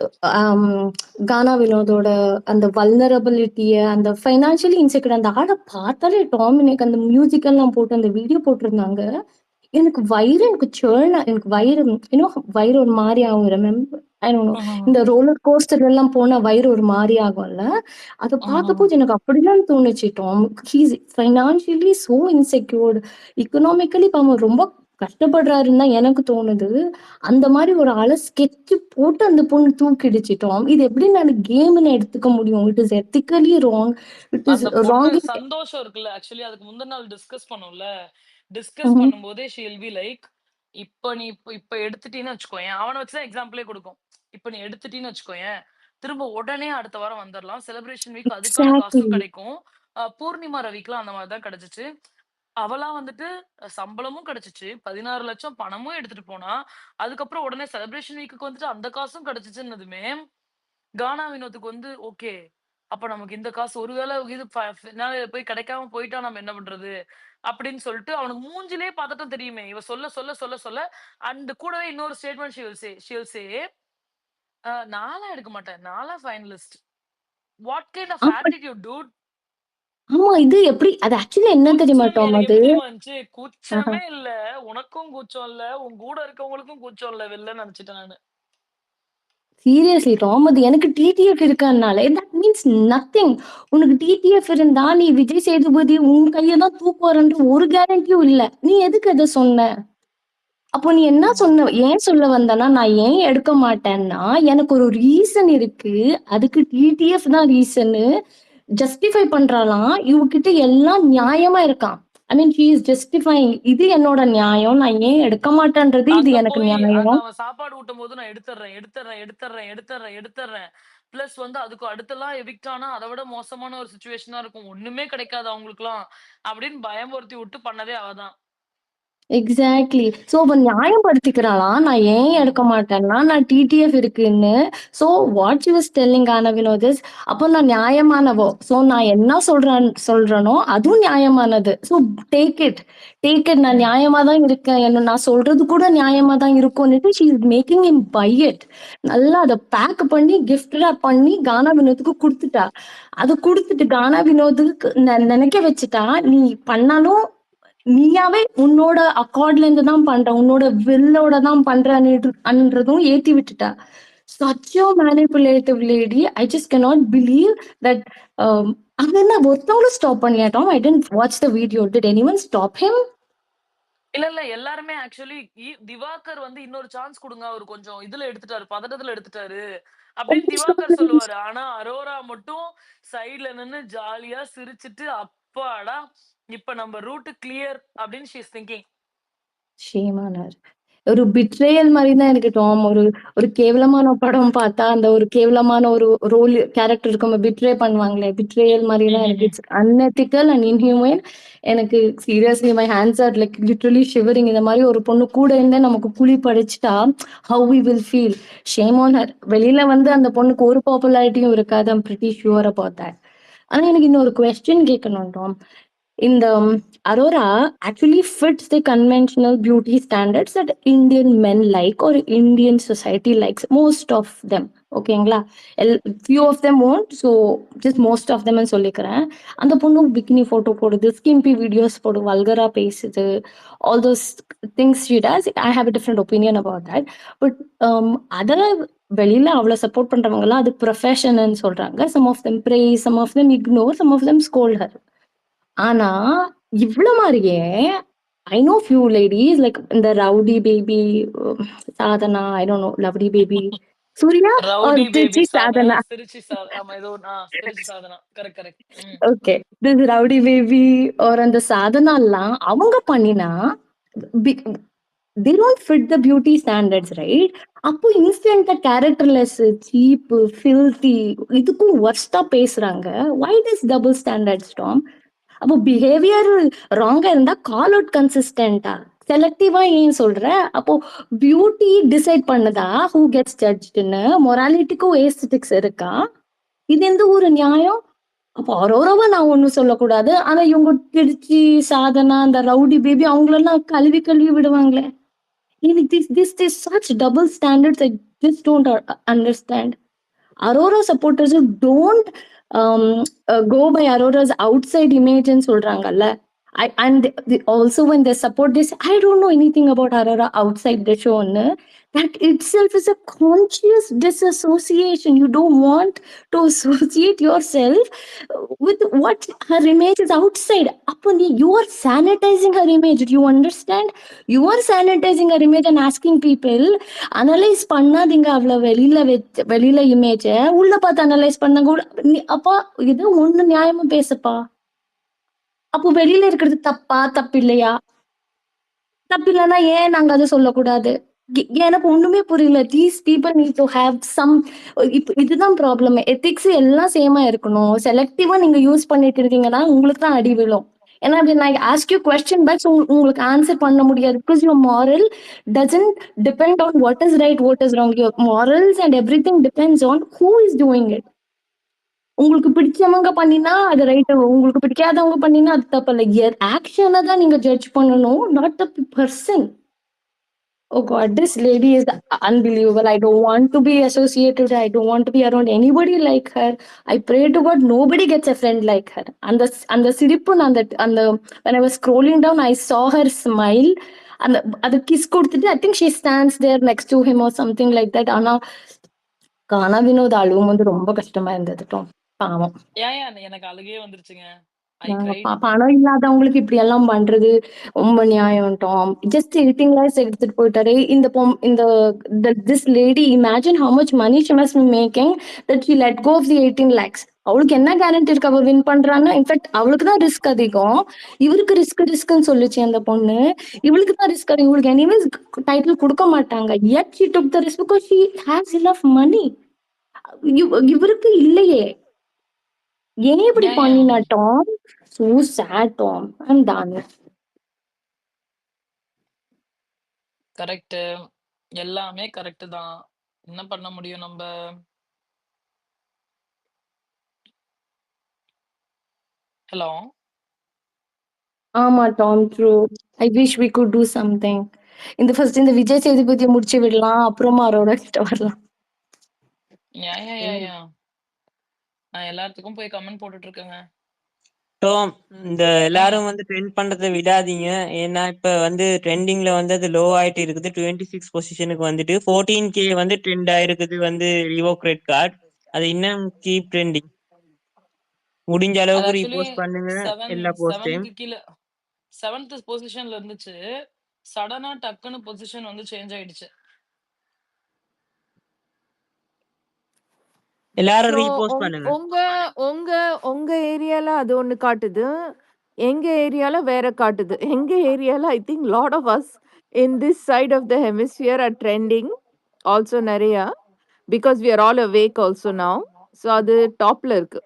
கானா வினோதோட அந்த வல்னரபிலிட்டியை, அந்த ஃபைனான்சியலி இன்செக்யூர் அந்த ஆளை பார்த்தாலே டாமினேக் அந்த மியூசிக் எல்லாம் போட்டு அந்த வீடியோ போட்டிருந்தாங்க. எனக்கு வயிறு வயிறு ஒரு மாதிரி ஆகும். ரிமெம்பர் இந்த ரோலர் கோஸ்டர் எல்லாம் போனா வயிறு ஒரு மாதிரி ஆகும்ல. அதை பார்த்தபோது எனக்கு அப்படிதான் தோணுச்சு. Tom he's financially so insecured. Economically இப்ப அவன் ரொம்ப கஷ்டப்படுறாருன்னு தான் எனக்கு தோணுது. அந்த மாதிரி ஒரு ஆளை ஸ்கெட்ச் போட்டு அந்த பொண்ணு தூக்கிடுச்சு டாம். இது எப்படி நான் கேம்னு எடுத்துக்க முடியும்? It is ethically wrong. It is அந்த பொண்ணு ராங். சந்தோஷம் இருக்குல்ல. ஆக்சுவலி அதுக்கு முந்தின நாள் டிஸ்கஸ் பண்ணோம்ல. டிஸ்கஸ் பண்ணும்போதே ஷி வில் பி லைக், இப்ப நீ இப்ப எடுத்துட்டீன்னு வச்சுக்கோயேன். அவனை வச்சுதான் எக்ஸாம்பிளே கொடுக்கும். இப்ப நீ எடுத்துட்டீன்னு வச்சுக்கோயேன், திரும்ப உடனே அடுத்த வாரம் வந்துடலாம். செலிப்ரேஷன் வீக் அதுக்கான காசும் கிடைக்கும். பூர்ணிமா ரவிக்குலாம் அந்த மாதிரிதான் கிடைச்சிச்சு. அவளாம் வந்துட்டு சம்பளமும் கிடைச்சிச்சு. 16 லட்சம் பணமும் எடுத்துட்டு போனா. அதுக்கப்புறம் உடனே செலிப்ரேஷன் வீக்குக்கு வந்துட்டு அந்த காசும் கிடைச்சிச்சுன்னதுமே கானா வினோத்துக்கு வந்து ஓகே. அப்ப நமக்கு இந்த காசு ஒருவேளை இது போய் கிடைக்காம போயிட்டா நம்ம என்ன பண்றது? அப்படின்னு சொல்லிட்டு அவனுக்கு மூஞ்சிலே பார்த்துட்டும் தெரியுமே. இவ சொல்ல அண்ட் கூடவே இன்னொரு ஸ்டேட்மெண்ட் ஷி வில் சே நான்லாம் எடுக்க மாட்டேன். நான்லாம் finalist. What kind of attitude dude? ஆமா இது எப்படி? அது ஆக்சுவலி என்ன தெரியுமா கூச்சம் டாம்? எனக்கு அது எப்படி தெரியுமா இருந்துச்சு? கூச்சமே இல்ல. உனக்கும் கூச்சம் இல்ல. உன் கூட இருக்கவங்களுக்கும் கூச்சம் இல்ல. வெளிலன்னு நினைச்சிட்டேன் நானு. சீரியஸ்லி டாம், அது எனக்கு டிடிஎஃப் இருக்கறனால தட் மீன்ஸ் நத்திங். உனக்கு டிடிஎஃப் இருந்தா நீ விஜய் சேதுபதி உன் கையை தான் தூக்குவாருன்ற ஒரு கேரண்டியும் இல்ல. நீ எதுக்கு அதை சொன்ன? அப்போ நீ என்ன சொன்ன ஏன் சொல்ல வந்தனா நான் ஏன் எடுக்க மாட்டேன்னா எனக்கு ஒரு ரீசன் இருக்கு, அதுக்கு டிடிஎஃப் தான் ரீசனு ஜஸ்டிஃபை பண்றாளாம். இவகிட்ட எல்லாம் நியாயமா இருக்கான். ஐ மீன் ஷி இஸ் ஜஸ்டிஃபைங், இது என்னோட நியாயம், நான் ஏன் எடுக்க மாட்டேன்றது இது அங்க எனக்கு போய் அங்க நியாயம். அவன் சாப்பாடு ஊட்டும் போது நான் எடுத்துறேன். பிளஸ் வந்து அதுக்கு அடுத்தெல்லாம் எவிக்ட் ஆனா அதை விட மோசமான ஒரு சுச்சுவேஷனா இருக்கும். ஒண்ணுமே கிடைக்காது அவங்களுக்குலாம் அப்படின்னு பயமுறுத்தி விட்டு பண்ணதே அவதான். எக்ஸாக்ட்லி. ஸோ அவ நியாயப்படுத்திக்கிறாளாம், நான் ஏன் எடுக்க மாட்டேன்னா நான் டிடிஎஃப் இருக்குன்னு. So what she was telling Gaana Vinoth is, அப்போ நான் நியாயமானவோ, ஸோ நான் என்ன சொல்றேனோ அதுவும் நியாயமானது. ஸோ டேக் இட் நான் நியாயமா தான் இருக்கேன், என்ன நான் சொல்றது கூட நியாயமா தான் இருக்கும்னுட்டு she is making him by it. நல்லா அதை பேக் பண்ணி கிஃப்ட் ரேப் பண்ணி கானா வினோத்துக்கு கொடுத்துட்டா. அது கொடுத்துட்டு கானா வினோத்துக்கு நினைக்க வச்சுட்டா, நீ பண்ணாலும் நீயாவே உன்னோட அக்கார்ட்ல இருந்து தான் பண்ற, உன்னோட வில்லோட தான் பண்றன்றதும் ஏத்தி விட்டுட்டா. such a manipulative lady. I just cannot believe that. அது என்ன ஒருத்தவங்களும் stop பண்ணியாட்டோம். I didn't watch the video. Did anyone stop him? இல்ல எல்லாருமே ஆக்சுவலி திவாகர் வந்து இன்னொரு சான்ஸ் கொடுங்க, அவர் கொஞ்சம் இதுல எடுத்துட்டாரு, பதட்டத்துல எடுத்துட்டாரு அப்படின்னு திவாகர் சொல்லுவாரு. ஆனா அரோரா மட்டும் சைடுல நின்னு ஜாலியா சிரிச்சிட்டு அப்பாடா இப்ப நம்ம ரூட் கிளியர் அப்படின்னு ஷீ இஸ் திங்கிங். ஷேமானார் ஒரு பிட்ரேயல் மாதிரி தான் எனக்கு டாம். ஒரு கேவலமான படம் பார்த்தா அந்த ஒரு கேவலமான ஒரு ரோல் கேரக்டர் இருக்கும், பிட்ரே பண்ணுவாங்களே, பிட்ரேயல் மாதிரி தான் எனக்கு. It's unethical and inhuman. எனக்கு seriously my hands are like literally shivering. இந்த மாதிரி ஒரு பொண்ணு கூட இருந்து நமக்கு குழி படிச்சுட்டா how we will feel. Shame on her. வெளியில வந்து அந்த பொண்ணுக்கு ஒரு பாப்புலாரிட்டியும் இருக்காது. I'm pretty sure about that. ஆனா எனக்கு இன்னொரு கொஸ்டின் கேட்கணும் டாம். இந்த Aurora actually fits the conventional beauty standards that Indian men like or Indian society likes. Most of them. ஓகேங்களா? few of them won't. So just most of them சொல்லிக்கிறேன். அந்த பொண்ணு bikini photo போடுது, ஸ்கிம்பி videos போடு, வல்கரா பேசுது, all those things she does. I have a different opinion about that. But அதெல்லாம் வெளியில அவ்வளவு சப்போர்ட் பண்றவங்க எல்லாம் அது ப்ரொஃபஷன் சொல்றாங்க. some of them praise, some of them ignore, some of them scold her. ஆனா இவ்வளவு மாதிரியே I know few ladies like இந்த rowdy baby Sadhana, I don't know, லவ்டி baby Surya or Trichy Sadhana. Okay, this rowdy baby or அந்த சாதனா எல்லாம் அவங்க பண்ணினா they don't fit the beauty standards, right? அப்போ இன்ஸ்டன்ட் கேரக்டர்லெஸ், சீப், ஃபில்தி, இதுக்கும் வர்ஸ்டா பேசுறாங்க. why this double standards, Tom? அப்போ பிஹேவியர் ராங்கா இருந்தா கால் அவுட் கன்சிஸ்டன்டா செலக்டிவா ஏன் சொல்ற? அப்போ பியூட்டி டிசைட் பண்ணுதா ஹூ கெட்ஸ் ஜட்ஜ்டுன்னு? மொராலிட்டிக்கும் ஏஸ்தெட்டிக்ஸ் இருக்கா? இது எந்த ஒரு நியாயம்? அப்போ அரோராவா நான் ஒண்ணும் சொல்லக்கூடாது, ஆனா இவங்க திருச்சி சாதனா அந்த ரவுடி பேபி அவங்களெல்லாம் கழுவி விடுவாங்களே. this such double standards I just don't understand. Aurora supporters don't go by Aurora's outside image and சொல்றாங்கல்ல. And also when they support this, I don't know anything about Aurora outside the show. That itself is a conscious disassociation. You don't want to associate yourself with what her image is outside. You are sanitizing her image. Do you understand? You are sanitizing her image and asking people analyse பண்ணாதீங்க அவ்வளவு வெளியில இமேஜ, உள்ள பார்த்து analyse பண்ணாங்க. அப்பா இது ஒண்ணு நியாயமா பேசப்பா. அப்போ வெளியில இருக்கிறது தப்பு இல்லையா? தப்பு இல்லைன்னா ஏன் நாங்க அதை சொல்லக்கூடாது? எனக்கு ஒண்ணுமே புரியல. These people need to have some, இதுதான் ப்ராப்ளம். எத்திக்ஸ் எல்லாம் சேமா இருக்கணும். செலக்டிவா நீங்க யூஸ் பண்ணிட்டு இருக்கீங்கன்னா உங்களுக்கு தான் அடி விழும். ஏன்னா நான் ஆஸ்க் யூ கொஸ்டின் பேக், உங்களுக்கு ஆன்சர் பண்ண முடியாது. Because your moral doesn't depend on what is right, what is wrong. Your morals and every thing depends on who is doing it. உங்களுக்கு பிடிச்சவங்க பண்ணினா அது ரைட், உங்களுக்கு பிடிக்காதவங்க பண்ணினா அது தப்பு இல்லை. ஆக்ஷனை தான் நீங்க ஜட்ஜ் பண்ணணும், not the person. Oh God, this lady is unbelievable. I don't want to be associated. I don't want to be around anybody like her. I pray to God nobody gets a friend like her. And the sirippu when I was scrolling down, I saw her smile. And the kiss கொடுத்துட்டு I think she stands there next to him or something like that. ஆனா கானா வினோத் அழுவும் வந்து ரொம்ப கஷ்டமா இருந்தது. பாவம். ஏன் எனக்கு அழுகே வந்துருச்சுங்க. ஐ கிரைட். பணம் இல்லாதவங்களுக்கு இப்படி எல்லாம் பண்றது ரொம்ப நியாயம் டாம். ஜஸ்ட் 18 lakhs எடுத்துட்டு போயிட்டாரு. இந்த this lady, imagine how much money she must be making that she let go of the 18 lakhs. அவளுக்கு என்ன கேரண்டி இருக்கு அவ வின் பண்றான்னு? இன்ஃபேக்ட் அவளுக்கு தான் ரிஸ்க் அதிகம். இவருக்கு ரிஸ்க்னு சொல்லுச்சு அந்த பொண்ணு. இவளுக்கு தான் ரிஸ்க் அதிகம். இவளுக்கு எனிவேஸ் டைட்டில் கொடுக்க மாட்டாங்க. yet she took the risk because she has enough money. இவருக்கு இல்லையே. ஏன் இப்படி Yeah, yeah. பண்ணினா Tom? So sad Tom. I'm done. Correct. எல்லாமே கரெக்ட் தான். என்ன பண்ண முடியும் நம்ம? ஹலோ. ஆமா Tom, true. I wish we could do something. இந்த விஜய் சேதுபதியை முடிச்சு விடலாம், அப்புறமா அரோரா கிட்ட வரலாம். யா யா யா யா. நான் எல்லாத்துக்கும் போய் கமெண்ட் போட்டுட்டு இருக்கேங்க. டாம், இந்த எல்லாரும் வந்து ட்ரெண்ட் பண்றதை விடாதீங்க. ஏன்னா இப்ப வந்து ட்ரெண்டிங்ல வந்து அது லோ ஆயிட்டு இருக்குது. 26 பொசிஷனுக்கு வந்துட்டு 14K வந்து ட்ரெண்ட் ஆயிருக்குது வந்து ரிவோக் ரெட் கார்டு. அது இன்னும் கீப் ட்ரெண்டிங். முடிஞ்ச அது அளவுக்கு ஆக்சுவலி ரீபோஸ்ட் பண்ணுங்க எல்லா போஸ்டையும். 7th கீழ 7th பொசிஷன்ல இருந்துச்சு. சடனா டக்குன்னு பொசிஷன் வந்து சேஞ்ச் ஆயிடுச்சு. எல்லாரும் ஸோ ரீபோஸ்ட் பண்ணுங்க. உங்க உங்க உங்க ஏரியால அது ஒண்ணு காட்டுது. எங்க ஏரியால வேற காட்டுது. எங்க ஏரியால I think lot of us in this side of the hemisphere are trending also நிறையா. Because we are all awake also now. So அது டாப்ல இருக்கு.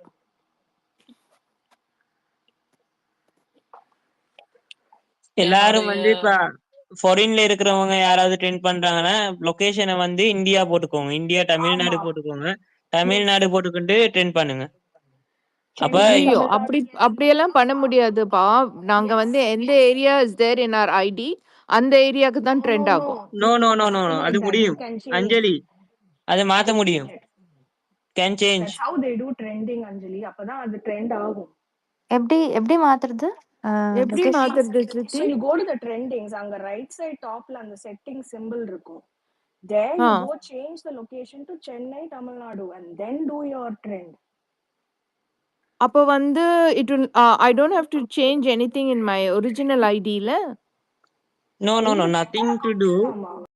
எல்லாரும் வந்து என்னுடைய இப்ப ஃபாரின்ல இருக்கிறவங்க யாராவது ட்ரெண்ட் பண்றாங்கன்னா லொகேஷனை வந்து இந்தியா போட்டுக்கோங்க. இந்தியா தமிழ்நாடு போட்டுக்கோங்க. தமிழ்நாடு போட்டுக்கிட்டு ட்ரெண்ட் பண்ணுங்க. அப்ப ஐயோ அப்படியெல்லாம் பண்ண முடியாதுப்பா. நாங்க வந்து எந்த area is there in our IT அந்த ஏரியாக்கு தான் ட்ரெண்ட் ஆகும். No no no no no அது முடியும் அஞ்சலி, அதை மாத்த முடியும். Can change. That's how they do trending, Anjali. அப்பதான் அது ட்ரெண்ட் ஆகும். எப்படி மாத்துறது? எப்படி location? மாத்துறது So Shruti? you go to the trendings, அங்க ரைட் சைட் டாப்ல அந்த செட்டிங் சிம்பிள் இருக்கும். There you go change the location to Chennai, Tamil Nadu and then do your trend. அப்போ வந்து it will I don't have to change anything in my original ID ல? No no no nothing to do. ஆமா.